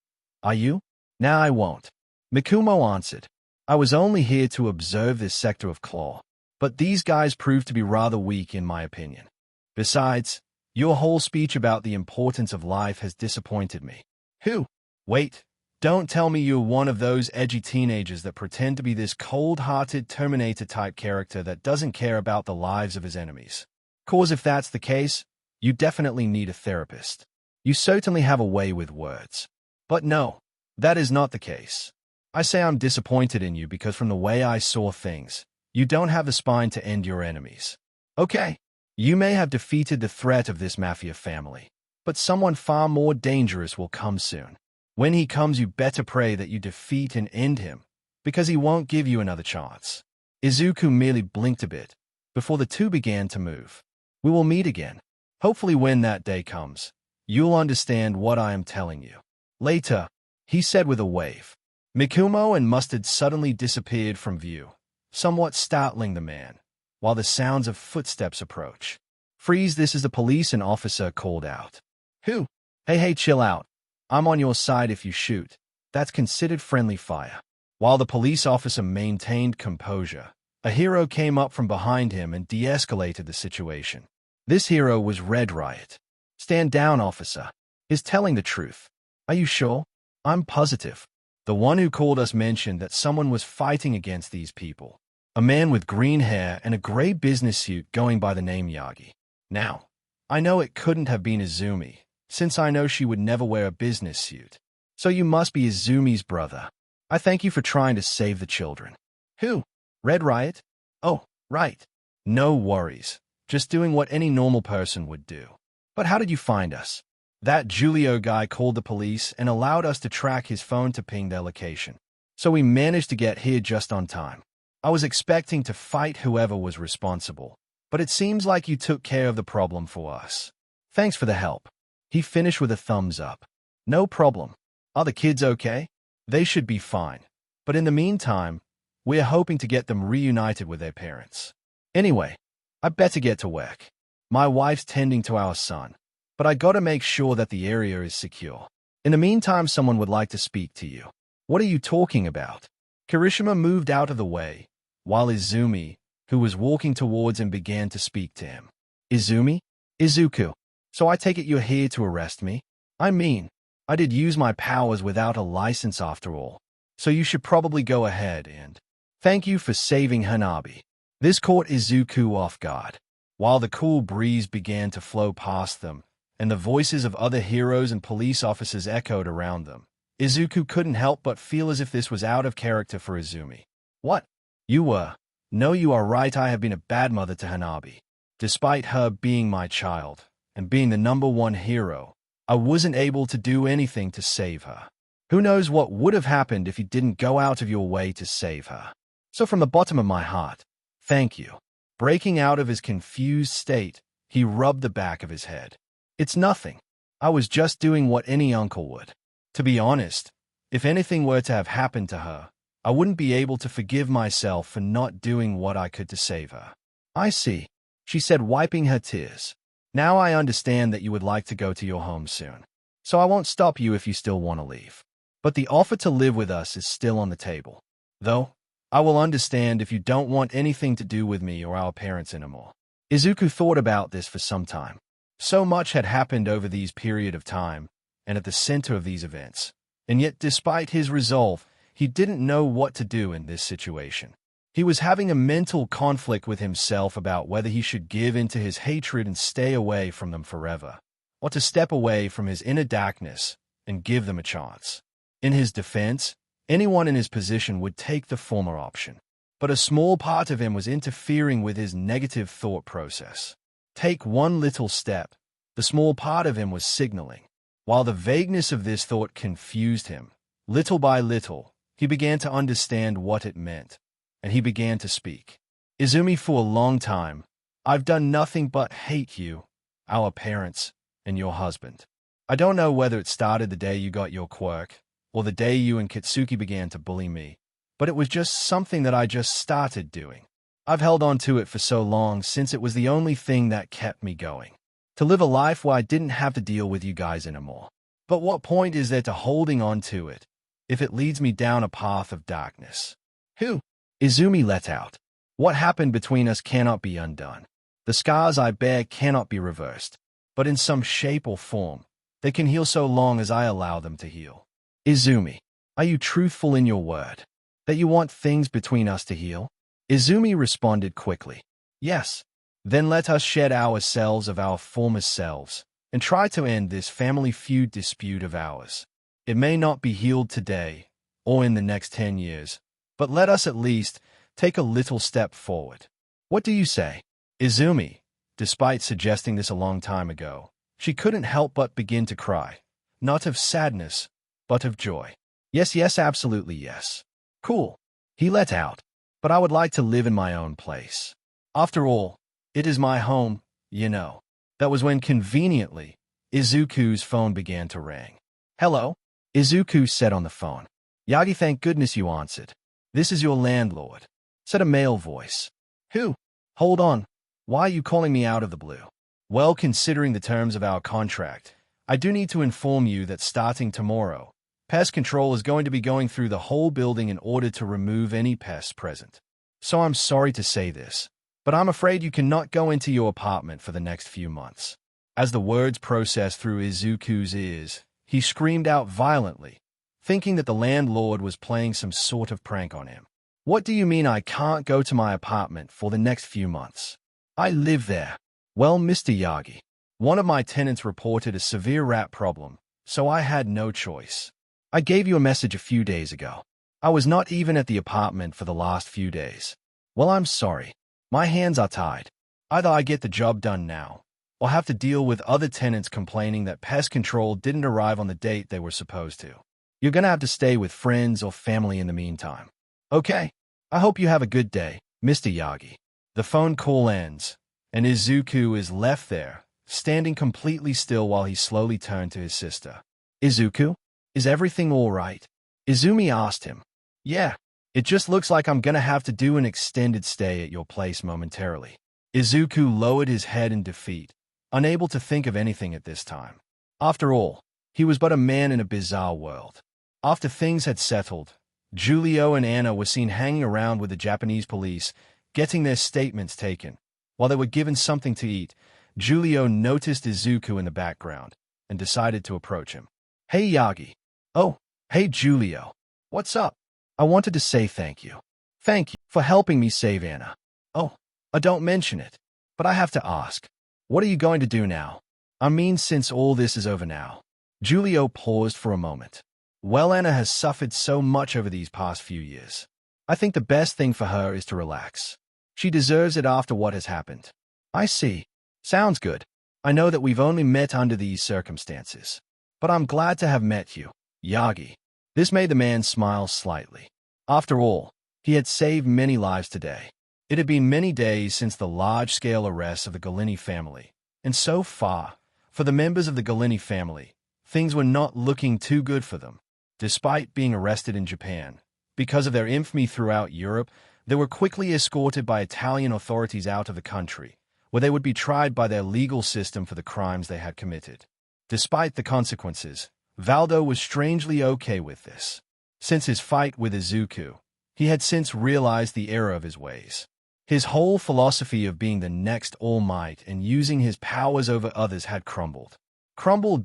Speaker 2: are you? Nah, I won't. Mikumo answered. I was only here to observe this sector of Claw, but these guys proved to be rather weak in my opinion. Besides, your whole speech about the importance of life has disappointed me. Who? Wait. Don't tell me you're one of those edgy teenagers that pretend to be this cold-hearted Terminator-type character that doesn't care about the lives of his enemies. 'Cause if that's the case, you definitely need a therapist. You certainly have a way with words. But no, that is not the case. I say I'm disappointed in you because from the way I saw things, you don't have the spine to end your enemies. Okay, you may have defeated the threat of this mafia family, but someone far more dangerous will come soon. When he comes, you better pray that you defeat and end him, because he won't give you another chance. Izuku merely blinked a bit, before the two began to move. We will meet again. Hopefully when that day comes, you'll understand what I am telling you. Later, he said with a wave. Mikumo and Mustard suddenly disappeared from view, somewhat startling the man, while the sounds of footsteps approach. Freeze, this is the police, an officer called out. Who? Hey, chill out. I'm on your side if you shoot. That's considered friendly fire. While the police officer maintained composure, a hero came up from behind him and de-escalated the situation. This hero was Red Riot. Stand down, officer. Is telling the truth. Are you sure? I'm positive. The one who called us mentioned that someone was fighting against these people. A man with green hair and a gray business suit going by the name Yagi. Now, I know it couldn't have been Izumi, since I know she would never wear a business suit. So you must be Izumi's brother. I thank you for trying to save the children. Who? Red Riot? Oh, right. No worries. Just doing what any normal person would do. But how did you find us? That Julio guy called the police and allowed us to track his phone to ping their location. So we managed to get here just on time. I was expecting to fight whoever was responsible, but it seems like you took care of the problem for us. Thanks for the help. He finished with a thumbs up. No problem. Are the kids okay? They should be fine. But in the meantime, we're hoping to get them reunited with their parents. Anyway, I better get to work. My wife's tending to our son, but I gotta make sure that the area is secure. In the meantime, someone would like to speak to you. What are you talking about? Kirishima moved out of the way, while Izumi, who was walking towards him, began to speak to him. Izumi? Izuku. So I take it you're here to arrest me? I mean, I did use my powers without a license after all, so you should probably go ahead and thank you for saving Hanabi. This caught Izuku off guard. While the cool breeze began to flow past them, and the voices of other heroes and police officers echoed around them, Izuku couldn't help but feel as if this was out of character for Izumi. What? You were No, you are right, I have been a bad mother to Hanabi. Despite her being my child and being the #1 hero, I wasn't able to do anything to save her. Who knows what would have happened if you didn't go out of your way to save her. So from the bottom of my heart, thank you. Breaking out of his confused state, he rubbed the back of his head. It's nothing. I was just doing what any uncle would. To be honest, if anything were to have happened to her, I wouldn't be able to forgive myself for not doing what I could to save her. I see, she said, wiping her tears. Now I understand that you would like to go to your home soon, so I won't stop you if you still want to leave. But the offer to live with us is still on the table. Though, I will understand if you don't want anything to do with me or our parents anymore. Izuku thought about this for some time. So much had happened over these period of time, and at the center of these events. And yet, despite his resolve, he didn't know what to do in this situation. He was having a mental conflict with himself about whether he should give in to his hatred and stay away from them forever, or to step away from his inner darkness and give them a chance. In his defense, anyone in his position would take the former option. But a small part of him was interfering with his negative thought process. Take one little step, the small part of him was signaling. While the vagueness of this thought confused him, little by little, he began to understand what it meant, and he began to speak. Izumi, for a long time, I've done nothing but hate you, our parents, and your husband. I don't know whether it started the day you got your quirk, or the day you and Kitsuki began to bully me, but it was just something that I just started doing. I've held on to it for so long since it was the only thing that kept me going. To live a life where I didn't have to deal with you guys anymore. But what point is there to holding on to it, if it leads me down a path of darkness? Who? Izumi let out. What happened between us cannot be undone. The scars I bear cannot be reversed. But in some shape or form, they can heal so long as I allow them to heal. Izumi, are you truthful in your word? That you want things between us to heal? Izumi responded quickly. Yes. Then let us shed ourselves of our former selves, and try to end this family feud dispute of ours. It may not be healed today, or in the next 10 years, but let us at least take a little step forward. What do you say? Izumi, despite suggesting this a long time ago, she couldn't help but begin to cry, not of sadness, but of joy. Yes, absolutely yes. Cool. He let out. But I would like to live in my own place. After all, it is my home, you know. That was when, conveniently, Izuku's phone began to ring. Hello? Izuku said on the phone. Yagi, thank goodness you answered. This is your landlord, said a male voice. Who? Hold on. Why are you calling me out of the blue? Well, considering the terms of our contract, I do need to inform you that starting tomorrow, pest control is going to be going through the whole building in order to remove any pests present. So I'm sorry to say this, but I'm afraid you cannot go into your apartment for the next few months. As the words processed through Izuku's ears, he screamed out violently, thinking that the landlord was playing some sort of prank on him. What do you mean I can't go to my apartment for the next few months? I live there. Well, Mr. Yagi, one of my tenants reported a severe rat problem, so I had no choice. I gave you a message a few days ago. I was not even at the apartment for the last few days. Well, I'm sorry. My hands are tied. Either I get the job done now, or have to deal with other tenants complaining that pest control didn't arrive on the date they were supposed to. You're gonna have to stay with friends or family in the meantime. Okay. I hope you have a good day, Mr. Yagi. The phone call ends, and Izuku is left there, standing completely still while he slowly turned to his sister. Izuku? Is everything all right? Izumi asked him. Yeah, it just looks like I'm gonna have to do an extended stay at your place momentarily. Izuku lowered his head in defeat, unable to think of anything at this time. After all, he was but a man in a bizarre world. After things had settled, Julio and Anna were seen hanging around with the Japanese police, getting their statements taken. While they were given something to eat, Julio noticed Izuku in the background and decided to approach him. Hey, Yagi. Oh, hey, Julio. What's up? I wanted to say thank you. Thank you for helping me save Anna. Oh, don't mention it. But I have to ask, what are you going to do now? I mean, since all this is over now. Julio paused for a moment. Well, Anna has suffered so much over these past few years. I think the best thing for her is to relax. She deserves it after what has happened. I see. Sounds good. I know that we've only met under these circumstances. But I'm glad to have met you, Yagi. This made the man smile slightly. After all, he had saved many lives today. It had been many days since the large-scale arrest of the Galini family, and so far, for the members of the Galini family, things were not looking too good for them. Despite being arrested in Japan, because of their infamy throughout Europe, they were quickly escorted by Italian authorities out of the country, where they would be tried by their legal system for the crimes they had committed. Despite the consequences, Valdo was strangely okay with this. Since his fight with Izuku, he had since realized the error of his ways. His whole philosophy of being the next All Might and using his powers over others had crumbled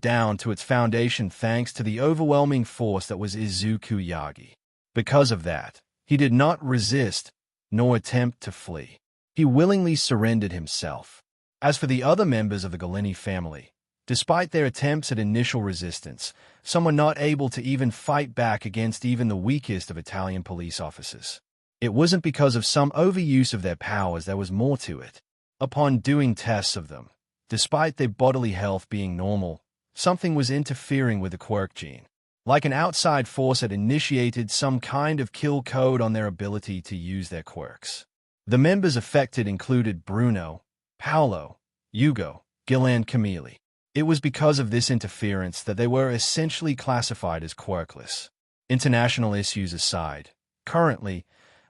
Speaker 2: down to its foundation thanks to the overwhelming force that was Izuku Yagi. Because of that, he did not resist, nor attempt to flee. He willingly surrendered himself. As for the other members of the Galini family, despite their attempts at initial resistance, some were not able to even fight back against even the weakest of Italian police officers. It wasn't because of some overuse of their powers, there was more to it. Upon doing tests of them, despite their bodily health being normal, something was interfering with the Quirk gene. Like an outside force had initiated some kind of kill code on their ability to use their quirks. The members affected included Bruno, Paolo, Hugo, Gil and Camille. It was because of this interference that they were essentially classified as quirkless. International issues aside, currently,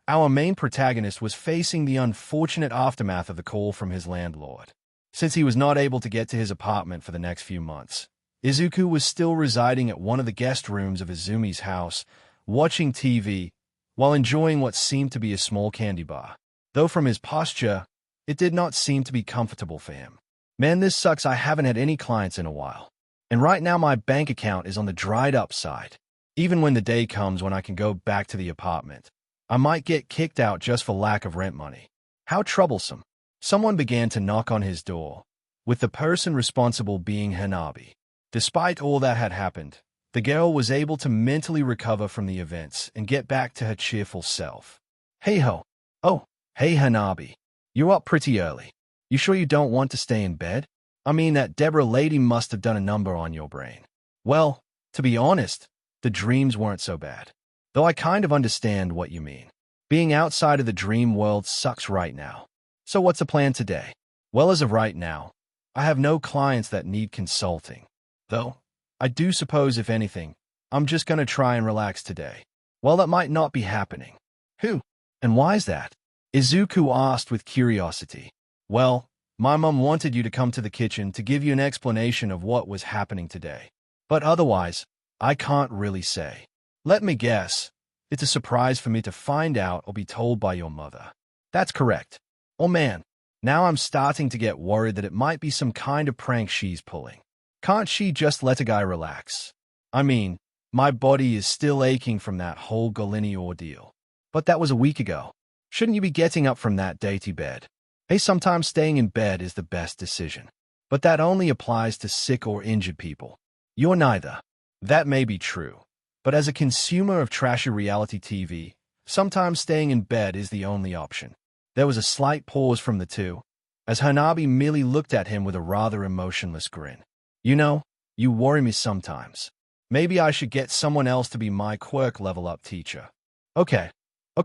Speaker 2: our main protagonist was facing the unfortunate aftermath of the call from his landlord. Since he was not able to get to his apartment for the next few months, Izuku was still residing at one of the guest rooms of Izumi's house, watching TV, while enjoying what seemed to be a small candy bar. Though from his posture, it did not seem to be comfortable for him. Man, this sucks. I haven't had any clients in a while. And right now my bank account is on the dried up side. Even when the day comes when I can go back to the apartment, I might get kicked out just for lack of rent money. How troublesome. Someone began to knock on his door, with the person responsible being Hanabi. Despite all that had happened, the girl was able to mentally recover from the events and get back to her cheerful self. Hey ho. Oh, hey Hanabi. You're up pretty early. You sure you don't want to stay in bed? I mean, that Deborah lady must have done a number on your brain. Well, to be honest, the dreams weren't so bad. Though I kind of understand what you mean. Being outside of the dream world sucks right now. So what's the plan today? Well, as of right now, I have no clients that need consulting. Though, I do suppose if anything, I'm just gonna try and relax today. Well, that might not be happening. Who? And why's that? Izuku asked with curiosity. Well, my mom wanted you to come to the kitchen to give you an explanation of what was happening today. But otherwise, I can't really say. Let me guess. It's a surprise for me to find out or be told by your mother. That's correct. Oh man, now I'm starting to get worried that it might be some kind of prank she's pulling. Can't she just let a guy relax? I mean, my body is still aching from that whole Galini ordeal. But that was a week ago. Shouldn't you be getting up from that dainty bed? Hey, sometimes staying in bed is the best decision. But that only applies to sick or injured people. You're neither. That may be true. But as a consumer of trashy reality TV, sometimes staying in bed is the only option. There was a slight pause from the two, as Hanabi merely looked at him with a rather emotionless grin. You know, you worry me sometimes. Maybe I should get someone else to be my Quirk level-up teacher. Okay,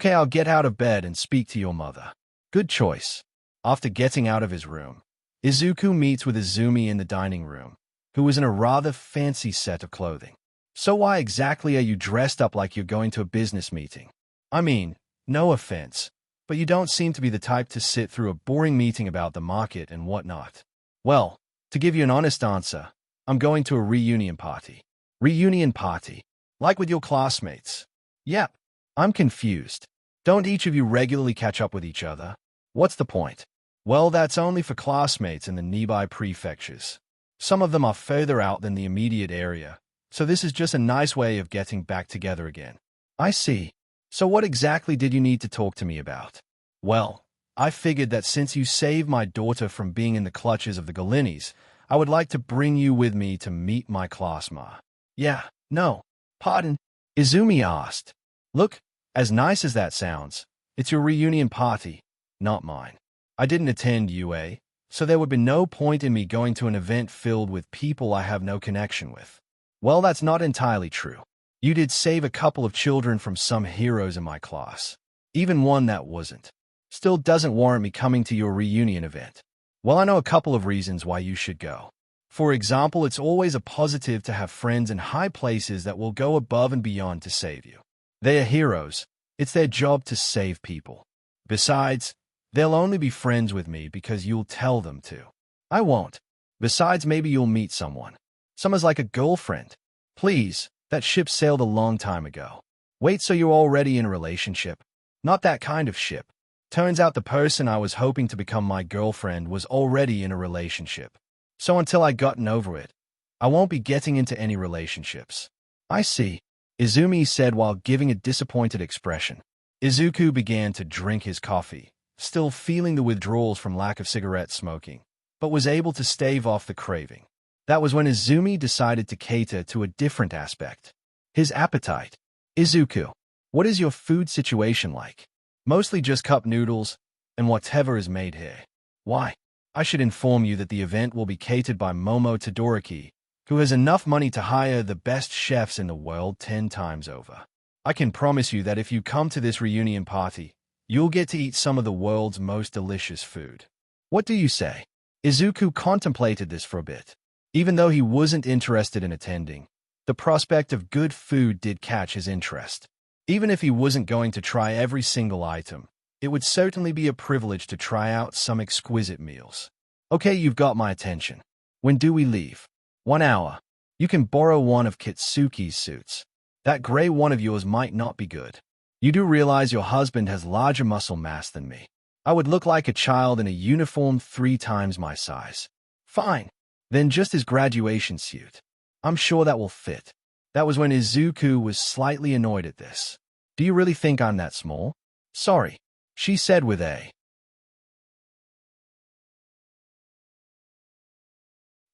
Speaker 2: I'll get out of bed and speak to your mother. Good choice. After getting out of his room, Izuku meets with Izumi in the dining room, who was in a rather fancy set of clothing. So why exactly are you dressed up like you're going to a business meeting? I mean, no offense, but you don't seem to be the type to sit through a boring meeting about the market and whatnot. Well, to give you an honest answer, I'm going to a reunion party. Reunion party? Like with your classmates? Yep. I'm confused. Don't each of you regularly catch up with each other? What's the point? Well, that's only for classmates in the nearby prefectures. Some of them are further out than the immediate area, so this is just a nice way of getting back together again. I see. So what exactly did you need to talk to me about? Well, I figured that since you saved my daughter from being in the clutches of the Galinis, I would like to bring you with me to meet my classmate. Yeah, no. Pardon? Izumi asked. Look, As nice as that sounds, it's your reunion party, not mine. I didn't attend UA, so there would be no point in me going to an event filled with people I have no connection with. Well, that's not entirely true. You did save a couple of children from some heroes in my class. Even one that wasn't. Still doesn't warrant me coming to your reunion event. Well, I know a couple of reasons why you should go. For example, it's always a positive to have friends in high places that will go above and beyond to save you. They are heroes. It's their job to save people. Besides, they'll only be friends with me because you'll tell them to. I won't. Besides, maybe you'll meet someone. Someone's like a girlfriend. Please, that ship sailed a long time ago. Wait, so you're already in a relationship? Not that kind of ship. Turns out the person I was hoping to become my girlfriend was already in a relationship. So until I gotten over it, I won't be getting into any relationships. I see, Izumi said while giving a disappointed expression. Izuku began to drink his coffee, still feeling the withdrawals from lack of cigarette smoking, but was able to stave off the craving. That was when Izumi decided to cater to a different aspect. His appetite. Izuku, what is your food situation like? Mostly just cup noodles and whatever is made here. Why? I should inform you that the event will be catered by Momo Todoroki, who has enough money to hire the best chefs in the world 10 times over. I can promise you that if you come to this reunion party, you'll get to eat some of the world's most delicious food. What do you say? Izuku contemplated this for a bit. Even though he wasn't interested in attending, the prospect of good food did catch his interest. Even if he wasn't going to try every single item, it would certainly be a privilege to try out some exquisite meals. Okay, you've got my attention. When do we leave? 1 hour. You can borrow one of Kitsuki's suits. That gray one of yours might not be good. You do realize your husband has larger muscle mass than me. I would look like a child in a uniform 3 times my size. Fine. Then just his graduation suit. I'm sure that will fit. That was when Izuku was slightly annoyed at this. Do you really think I'm that small? Sorry, she said with a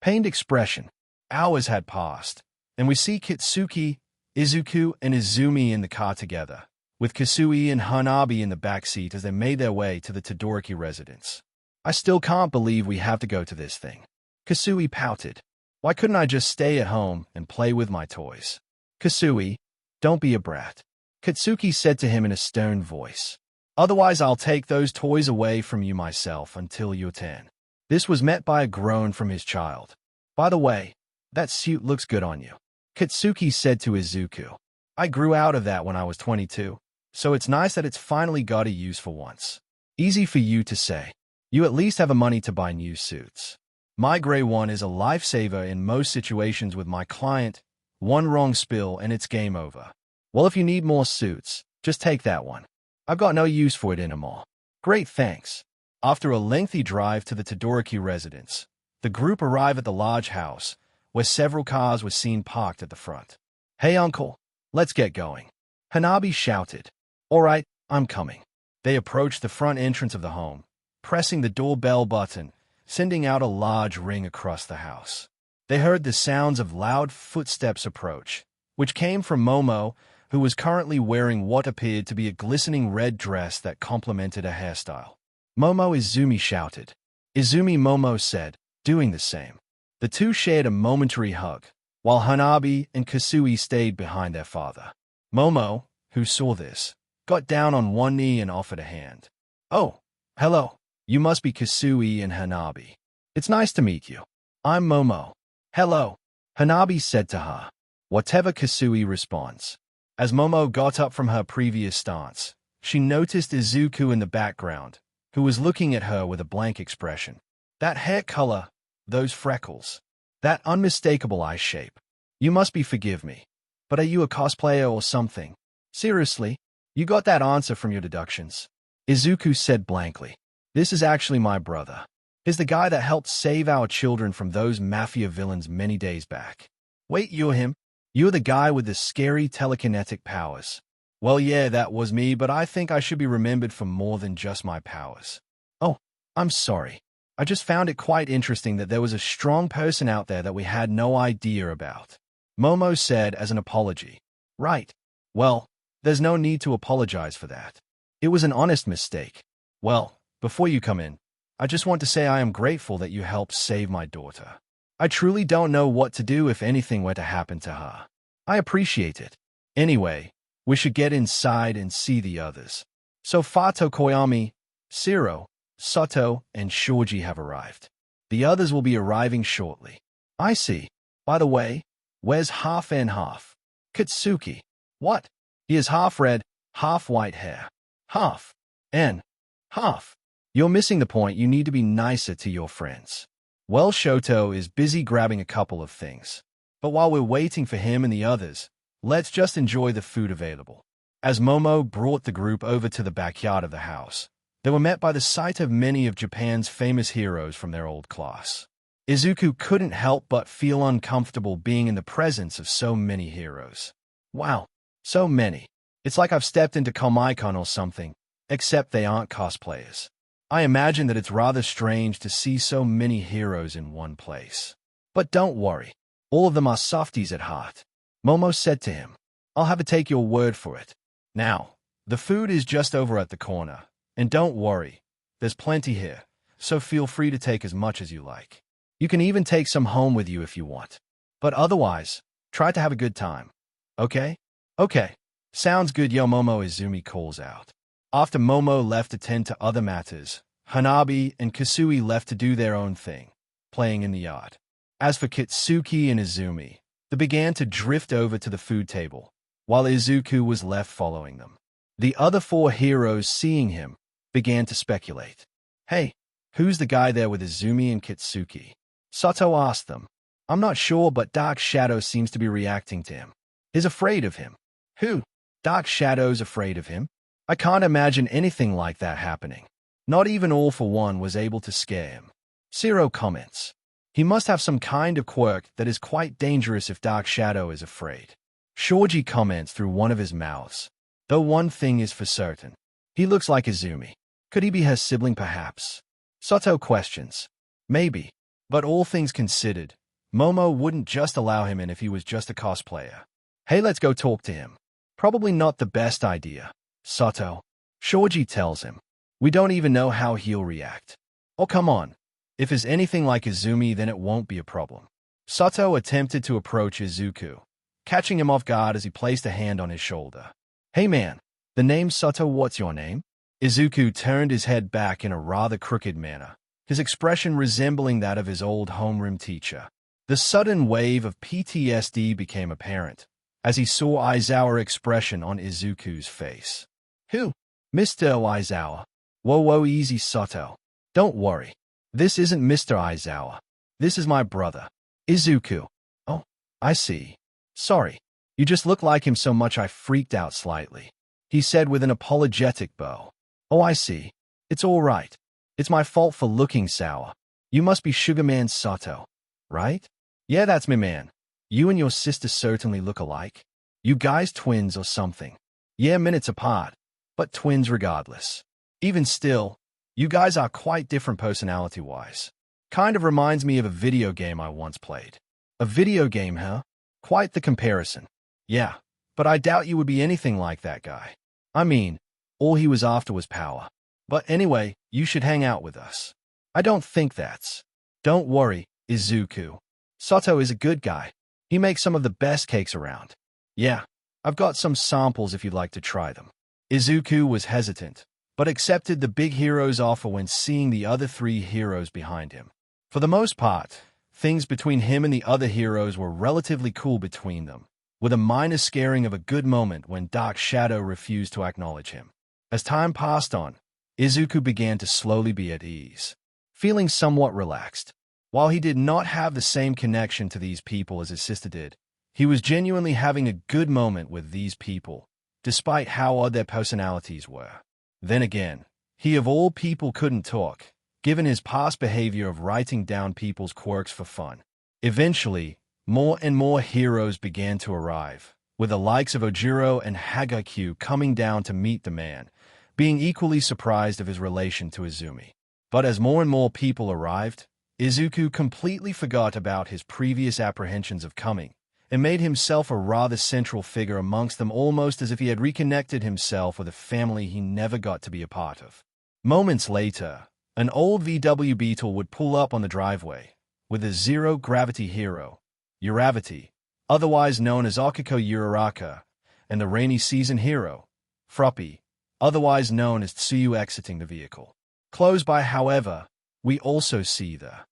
Speaker 2: pained expression. Hours had passed, and we see Kitsuki, Izuku, and Izumi in the car together, with Kasui and Hanabi in the back seat as they made their way to the Todoroki residence. I still can't believe we have to go to this thing. Kasui pouted. Why couldn't I just stay at home and play with my toys? Kasui, don't be a brat. Katsuki said to him in a stern voice. Otherwise, I'll take those toys away from you myself until you're 10. This was met by a groan from his child. By the way, that suit looks good on you. Katsuki said to Izuku. I grew out of that when I was 22, so it's nice that it's finally got a use for once. Easy for you to say. You at least have the money to buy new suits. My gray one is a lifesaver in most situations with my client. One wrong spill and it's game over. Well, if you need more suits, just take that one. I've got no use for it anymore. Great, thanks. After a lengthy drive to the Todoroki residence, the group arrived at the large house, where several cars were seen parked at the front. Hey, uncle, let's get going. Hanabi shouted. All right, I'm coming. They approached the front entrance of the home, pressing the doorbell button, sending out a large ring across the house. They heard the sounds of loud footsteps approach, which came from Momo, who was currently wearing what appeared to be a glistening red dress that complemented her hairstyle. Momo, Izumi shouted. Izumi, Momo said, doing the same. The two shared a momentary hug, while Hanabi and Kasui stayed behind their father. Momo, who saw this, got down on one knee and offered a hand. Oh, hello. You must be Kasui and Hanabi. It's nice to meet you. I'm Momo. Hello, Hanabi said to her. Whatever Kasui responds. As Momo got up from her previous stance, she noticed Izuku in the background, who was looking at her with a blank expression. That hair color, those freckles, that unmistakable eye shape. You must be forgive me. But are you a cosplayer or something? Seriously? You got that answer from your deductions? Izuku said blankly. This is actually my brother. He's the guy that helped save our children from those mafia villains many days back. Wait, you're him? You're the guy with the scary telekinetic powers. Well, yeah, that was me, but I think I should be remembered for more than just my powers. Oh, I'm sorry. I just found it quite interesting that there was a strong person out there that we had no idea about. Momo said as an apology. Right. Well, There's no need to apologize for that. It was an honest mistake. Well, before you come in, I just want to say I am grateful that you helped save my daughter. I truly don't know what to do if anything were to happen to her. I appreciate it. Anyway, we should get inside and see the others. So Fato Koyami, Shiro, Sato, and Shoji have arrived. The others will be arriving shortly. I see. By the way, where's half and half? Katsuki. What? He has half red, half white hair. Half. And half. You're missing the point. You need to be nicer to your friends. Well, Shoto is busy grabbing a couple of things. But while we're waiting for him and the others, let's just enjoy the food available. As Momo brought the group over to the backyard of the house, they were met by the sight of many of Japan's famous heroes from their old class. Izuku couldn't help but feel uncomfortable being in the presence of so many heroes. Wow, so many. It's like I've stepped into Comic-Con or something, except they aren't cosplayers. I imagine that it's rather strange to see so many heroes in one place. But don't worry, all of them are softies at heart. Momo said to him, I'll have to take your word for it. Now, the food is just over at the corner, and don't worry, there's plenty here, so feel free to take as much as you like. You can even take some home with you if you want. But otherwise, try to have a good time. Okay? Okay. Sounds good, yo, Momo, Izumi calls out. After Momo left to tend to other matters, Hanabi and Kasui left to do their own thing, playing in the yard. As for Kitsuki and Izumi, they began to drift over to the food table, while Izuku was left following them. The other four heroes, seeing him, began to speculate. Hey, who's the guy there with Izumi and Kitsuki? Sato asked them. I'm not sure, but Dark Shadow seems to be reacting to him. He's afraid of him. Who? Dark Shadow's afraid of him? I can't imagine anything like that happening. Not even All for One was able to scare him. Shiro comments. He must have some kind of quirk that is quite dangerous if Dark Shadow is afraid. Shoji comments through one of his mouths. Though one thing is for certain. He looks like Izumi. Could he be her sibling perhaps? Sato questions. Maybe. But all things considered, Momo wouldn't just allow him in if he was just a cosplayer. Hey, let's go talk to him. Probably not the best idea, Sato. Shoji tells him. We don't even know how he'll react. Oh, come on. If it's anything like Izumi, then it won't be a problem. Sato attempted to approach Izuku, catching him off guard as he placed a hand on his shoulder. Hey man, the name's Sato, what's your name? Izuku turned his head back in a rather crooked manner, his expression resembling that of his old homeroom teacher. The sudden wave of PTSD became apparent as he saw Aizawa's expression on Izuku's face. Who? Mr. Aizawa. Whoa, easy, Sato. Don't worry. This isn't Mr. Aizawa. This is my brother, Izuku. Oh, I see. Sorry. You just look like him so much I freaked out slightly, he said with an apologetic bow. Oh, I see. It's all right. It's my fault for looking sour. You must be Sugar Man Sato, right? Yeah, that's me, man. You and your sister certainly look alike. You guys twins or something. Yeah, minutes apart, but twins regardless. Even still, you guys are quite different personality-wise. Kind of reminds me of a video game I once played. A video game, huh? Quite the comparison. Yeah, but I doubt you would be anything like that guy. I mean, all he was after was power. But anyway, you should hang out with us. I don't think that's... Don't worry, Izuku. Sato is a good guy. He makes some of the best cakes around. Yeah, I've got some samples if you'd like to try them. Izuku was hesitant, but accepted the big hero's offer when seeing the other three heroes behind him. For the most part, things between him and the other heroes were relatively cool between them, with a minor scaring of a good moment when Dark Shadow refused to acknowledge him. As time passed on, Izuku began to slowly be at ease, feeling somewhat relaxed. While he did not have the same connection to these people as his sister did, he was genuinely having a good moment with these people, despite how odd their personalities were. Then again, he of all people couldn't talk, given his past behavior of writing down people's quirks for fun. Eventually, more and more heroes began to arrive, with the likes of Ojiro and Hagakyu coming down to meet the man, being equally surprised of his relation to Izumi. But as more and more people arrived, Izuku completely forgot about his previous apprehensions of coming, and made himself a rather central figure amongst them, almost as if he had reconnected himself with a family he never got to be a part of. Moments later, an old VW Beetle would pull up on the driveway with a zero-gravity hero, Uravity, otherwise known as Akiko Uraraka, and the rainy season hero, Fruppy, otherwise known as Tsuyu, exiting the vehicle. Close by, however, we also see the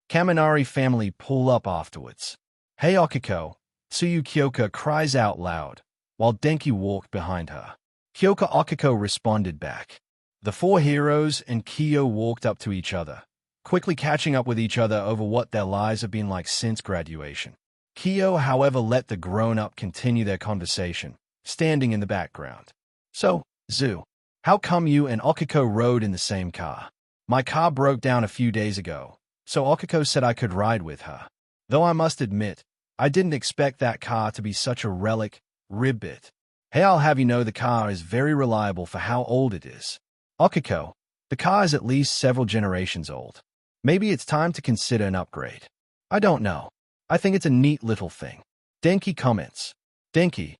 Speaker 2: Kaminari family pull up afterwards. "Hey Akiko," Tsuyu Kyoka cries out loud, while Denki walked behind her. Kyoka Akiko responded back. The four heroes and Kyo walked up to each other, quickly catching up with each other over what their lives have been like since graduation. Kyo, however, let the grown-up continue their conversation, standing in the background. "So, Zu, how come you and Akiko rode in the same car? My car broke down a few days ago, so Akiko said I could ride with her. Though I must admit, I didn't expect that car to be such a relic, ribbit. Hey, I'll have you know the car is very reliable for how old it is. Akiko, the car is at least several generations old. Maybe it's time to consider an upgrade. I don't know. I think it's a neat little thing." Denki comments. "Denki,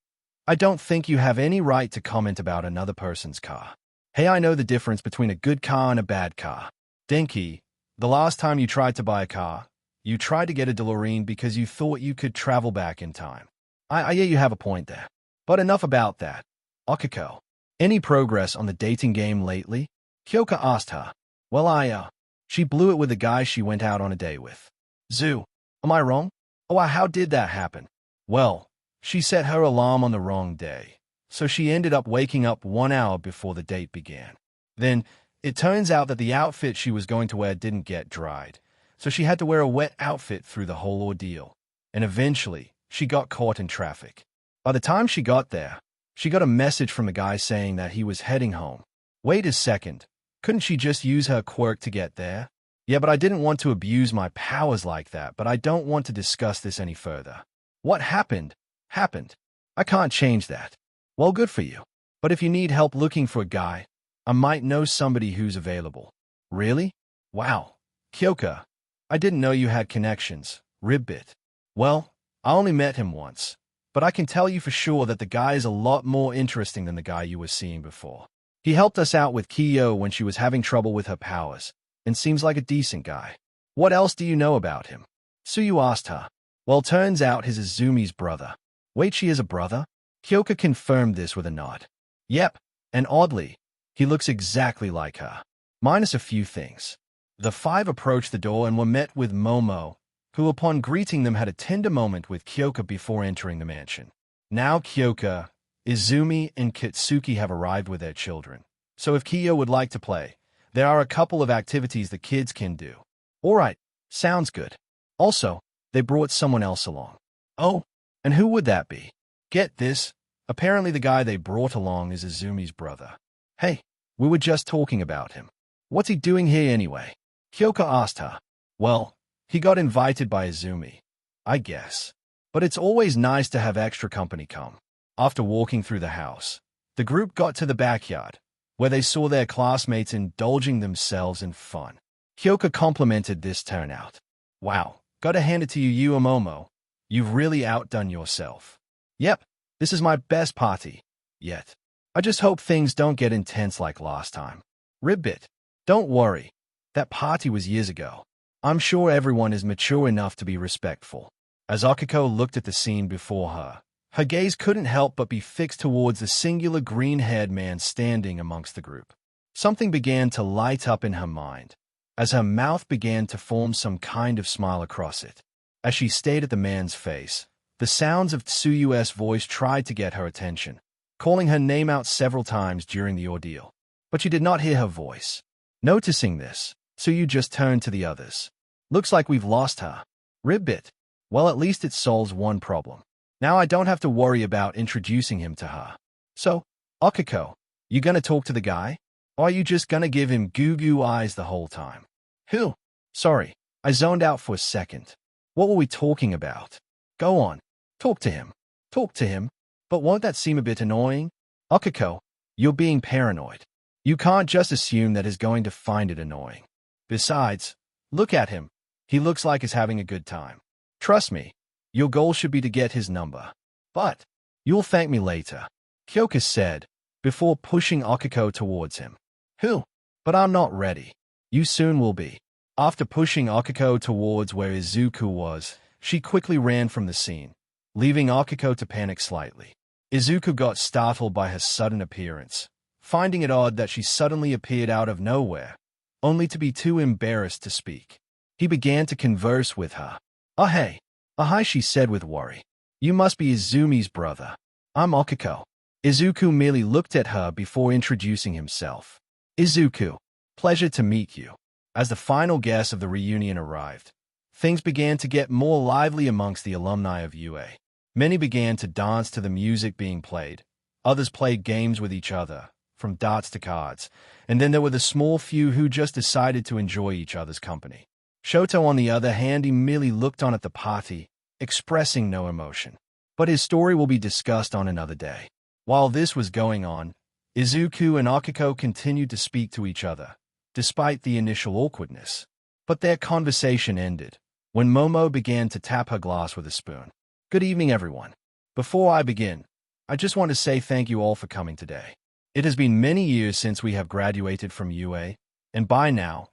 Speaker 2: I don't think you have any right to comment about another person's car. Hey, I know the difference between a good car and a bad car. Denki, the last time you tried to buy a car, you tried to get a DeLorean because you thought you could travel back in time. Yeah, you have a point there. But enough about that. Akiko, any progress on the dating game lately?" Kyoka asked her. "Well, she blew it with the guy she went out on a date with." "Zu, am I wrong? Oh, how did that happen?" "Well, she set her alarm on the wrong day, so she ended up waking up 1 hour before the date began. Then, it turns out that the outfit she was going to wear didn't get dried, so she had to wear a wet outfit through the whole ordeal. And eventually, she got caught in traffic. By the time she got there, she got a message from the guy saying that he was heading home. Wait a second, couldn't she just use her quirk to get there? Yeah, but I didn't want to abuse my powers like that, but I don't want to discuss this any further. What happened, happened. I can't change that. Well, good for you. But if you need help looking for a guy, I might know somebody who's available." "Really? Wow. Kyoka, I didn't know you had connections, ribbit." "Well, I only met him once, but I can tell you for sure that the guy is a lot more interesting than the guy you were seeing before. He helped us out with Kyo when she was having trouble with her powers, and seems like a decent guy. What else do you know about him?" Tsuyu asked her. "Well, turns out he's Izumi's brother." "Wait, she is a brother?" Kyoka confirmed this with a nod. "Yep, and oddly, he looks exactly like her, minus a few things." The five approached the door and were met with Momo, who upon greeting them had a tender moment with Kyoka before entering the mansion. Now Kyoka, Izumi, and Kitsuki have arrived with their children, so if Kyo would like to play, there are a couple of activities the kids can do. "Alright, sounds good. Also, they brought someone else along." "Oh, and who would that be?" "Get this, apparently the guy they brought along is Izumi's brother." "Hey, we were just talking about him. What's he doing here anyway?" Kyoka asked her. "Well, he got invited by Izumi, I guess. But it's always nice to have extra company come." After walking through the house, the group got to the backyard, where they saw their classmates indulging themselves in fun. Kyoka complimented this turnout. "Wow, gotta hand it to you, Momo. You've really outdone yourself." "Yep, this is my best party yet. I just hope things don't get intense like last time." "Ribbit, don't worry. That party was years ago. I'm sure everyone is mature enough to be respectful." As Akiko looked at the scene before her, her gaze couldn't help but be fixed towards the singular green-haired man standing amongst the group. Something began to light up in her mind, as her mouth began to form some kind of smile across it. As she stared at the man's face, the sounds of Tsuyu's voice tried to get her attention, calling her name out several times during the ordeal. But she did not hear her voice. Noticing this, Tsuyu just turned to the others. "Looks like we've lost her. Ribbit. Well, at least it solves one problem. Now I don't have to worry about introducing him to her. So, Akiko, you gonna talk to the guy? Or are you just gonna give him goo-goo eyes the whole time?" "Who? Sorry, I zoned out for a second. What were we talking about?" "Go on. Talk to him. Talk to him. But won't that seem a bit annoying?" "Akiko, you're being paranoid. You can't just assume that he's going to find it annoying. Besides, look at him. He looks like he's having a good time." Trust me, your goal should be to get his number. But you'll thank me later, Kyoka said, before pushing Akiko towards him. Who? But I'm not ready. You soon will be. After pushing Akiko towards where Izuku was, she quickly ran from the scene, leaving Akiko to panic slightly. Izuku got startled by her sudden appearance, finding it odd that she suddenly appeared out of nowhere, only to be too embarrassed to speak. He began to converse with her. "Oh hey. Oh hi," she said with worry. "You must be Izumi's brother. I'm Akiko." Izuku merely looked at her before introducing himself. "Izuku, pleasure to meet you." As the final guest of the reunion arrived, things began to get more lively amongst the alumni of UA. Many began to dance to the music being played. Others played games with each other, from darts to cards, and then there were the small few who just decided to enjoy each other's company. Shoto, on the other hand, he merely looked on at the party, expressing no emotion. But his story will be discussed on another day. While this was going on, Izuku and Akiko continued to speak to each other, despite the initial awkwardness. But their conversation ended when Momo began to tap her glass with a spoon. "Good evening, everyone. Before I begin, I just want to say thank you all for coming today. It has been many years since we have graduated from UA, and by now,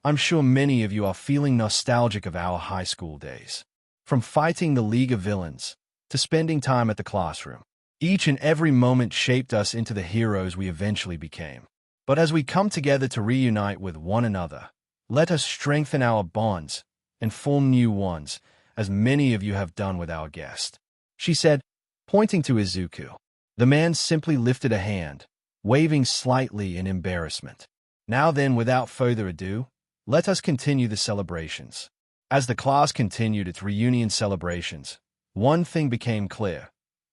Speaker 2: I'm sure many of you are feeling nostalgic of our high school days. From fighting the League of Villains to spending time at the classroom, each and every moment shaped us into the heroes we eventually became. But as we come together to reunite with one another, let us strengthen our bonds and form new ones, as many of you have done with our guest," she said, pointing to Izuku. The man simply lifted a hand, waving slightly in embarrassment. "Now then, without further ado, let us continue the celebrations." As the class continued its reunion celebrations, one thing became clear,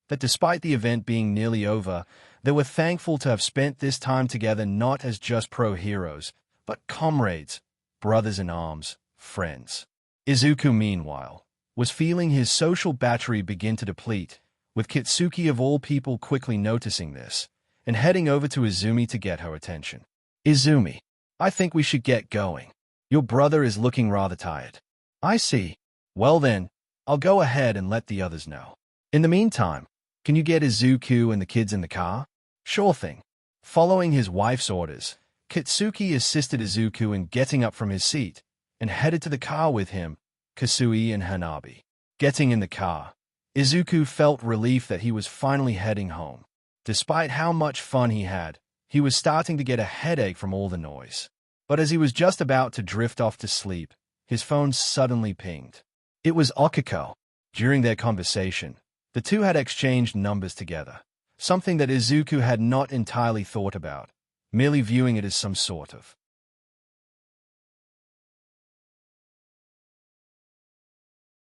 Speaker 2: that despite the event being nearly over, they were thankful to have spent this time together not as just pro-heroes, but comrades, brothers in arms, friends. Izuku, meanwhile, was feeling his social battery begin to deplete, with Kitsuki of all people quickly noticing this, and heading over to Izumi to get her attention. "Izumi, I think we should get going. Your brother is looking rather tired." "I see. Well then, I'll go ahead and let the others know. In the meantime, can you get Izuku and the kids in the car?" "Sure thing." Following his wife's orders, Kitsuki assisted Izuku in getting up from his seat and headed to the car with him, Kasui and Hanabi. Getting in the car, Izuku felt relief that he was finally heading home. Despite how much fun he had, he was starting to get a headache from all the noise. But as he was just about to drift off to sleep, his phone suddenly pinged. It was Akiko. During their conversation, the two had exchanged numbers together, something that Izuku had not entirely thought about, merely viewing it as some sort of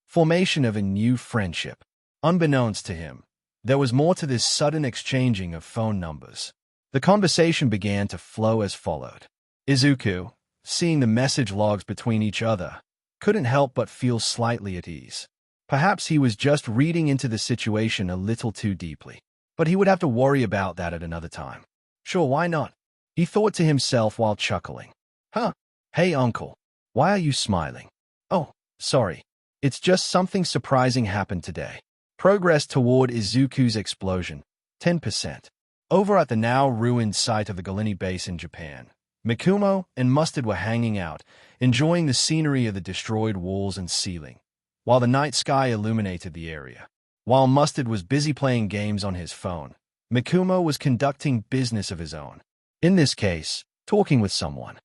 Speaker 2: formation of a new friendship. Unbeknownst to him, there was more to this sudden exchanging of phone numbers. The conversation began to flow as followed. Izuku, seeing the message logs between each other, couldn't help but feel slightly at ease. Perhaps he was just reading into the situation a little too deeply. But he would have to worry about that at another time. Sure, why not? He thought to himself while chuckling. "Huh? Hey, uncle. Why are you smiling?" "Oh, sorry. It's just something surprising happened today." Progress toward Izuku's explosion, 10%. Over at the now ruined site of the Galini base in Japan, Mikumo and Mustard were hanging out, enjoying the scenery of the destroyed walls and ceiling, while the night sky illuminated the area. While Mustard was busy playing games on his phone, Mikumo was conducting business of his own. In this case, talking with someone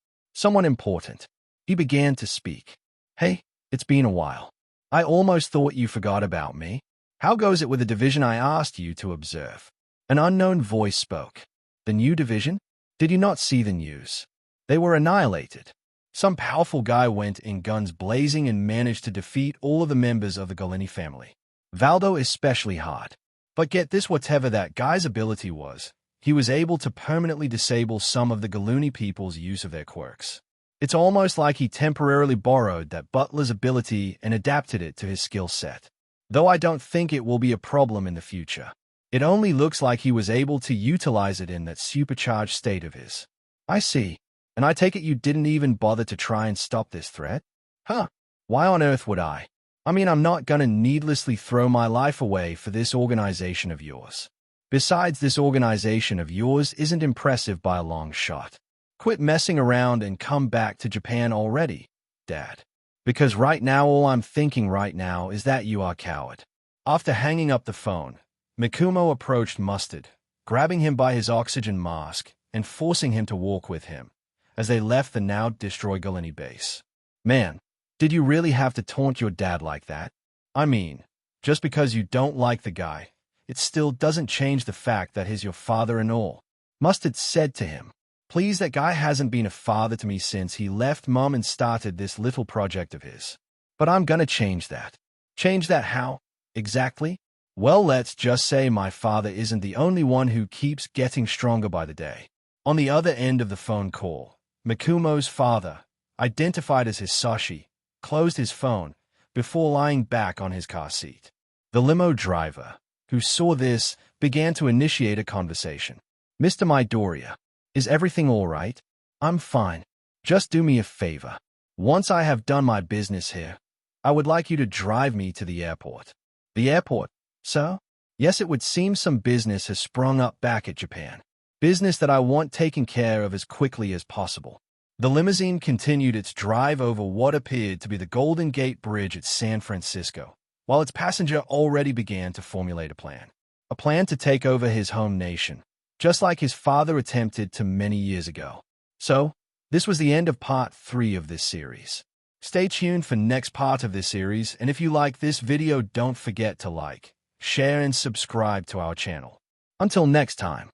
Speaker 2: important. He began to speak. "Hey, it's been a while. I almost thought you forgot about me. How goes it with the division I asked you to observe?" An unknown voice spoke. "The new division? Did you not see the news? They were annihilated. Some powerful guy went in guns blazing and managed to defeat all of the members of the Galini family. Valdo especially hard. But get this, whatever that guy's ability was, he was able to permanently disable some of the Galuni people's use of their quirks. It's almost like he temporarily borrowed that butler's ability and adapted it to his skill set. Though I don't think it will be a problem in the future. It only looks like he was able to utilize it in that supercharged state of his." "I see. And I take it you didn't even bother to try and stop this threat?" "Huh. Why on earth would I? I mean, I'm not gonna needlessly throw my life away for this organization of yours. Besides, this organization of yours isn't impressive by a long shot. Quit messing around and come back to Japan already, Dad. Because right now all I'm thinking right now is that you are a coward. After hanging up the phone, Mikumo approached Mustard, grabbing him by his oxygen mask and forcing him to walk with him as they left the now-destroyed Galini base. Man, did you really have to taunt your dad like that? I mean, just because you don't like the guy, it still doesn't change the fact that he's your father and all. Mustard said to him, please, that guy hasn't been a father to me since he left Mom and started this little project of his. But I'm gonna change that. Change that how? Exactly? Well, let's just say my father isn't the only one who keeps getting stronger by the day. On the other end of the phone call, Mikumo's father, identified as Hisashi, closed his phone before lying back on his car seat. The limo driver, who saw this, began to initiate a conversation. Mr. Midoriya, is everything all right? I'm fine. Just do me a favor. Once I have done my business here, I would like you to drive me to the airport. The airport, sir? Yes, it would seem some business has sprung up back at Japan. Business that I want taken care of as quickly as possible. The limousine continued its drive over what appeared to be the Golden Gate Bridge at San Francisco, while its passenger already began to formulate a plan. A plan to take over his home nation, just like his father attempted to many years ago. So, this was the end of Part 3 of this series. Stay tuned for next part of this series, and if you like this video, don't forget to like, share, and subscribe to our channel. Until next time.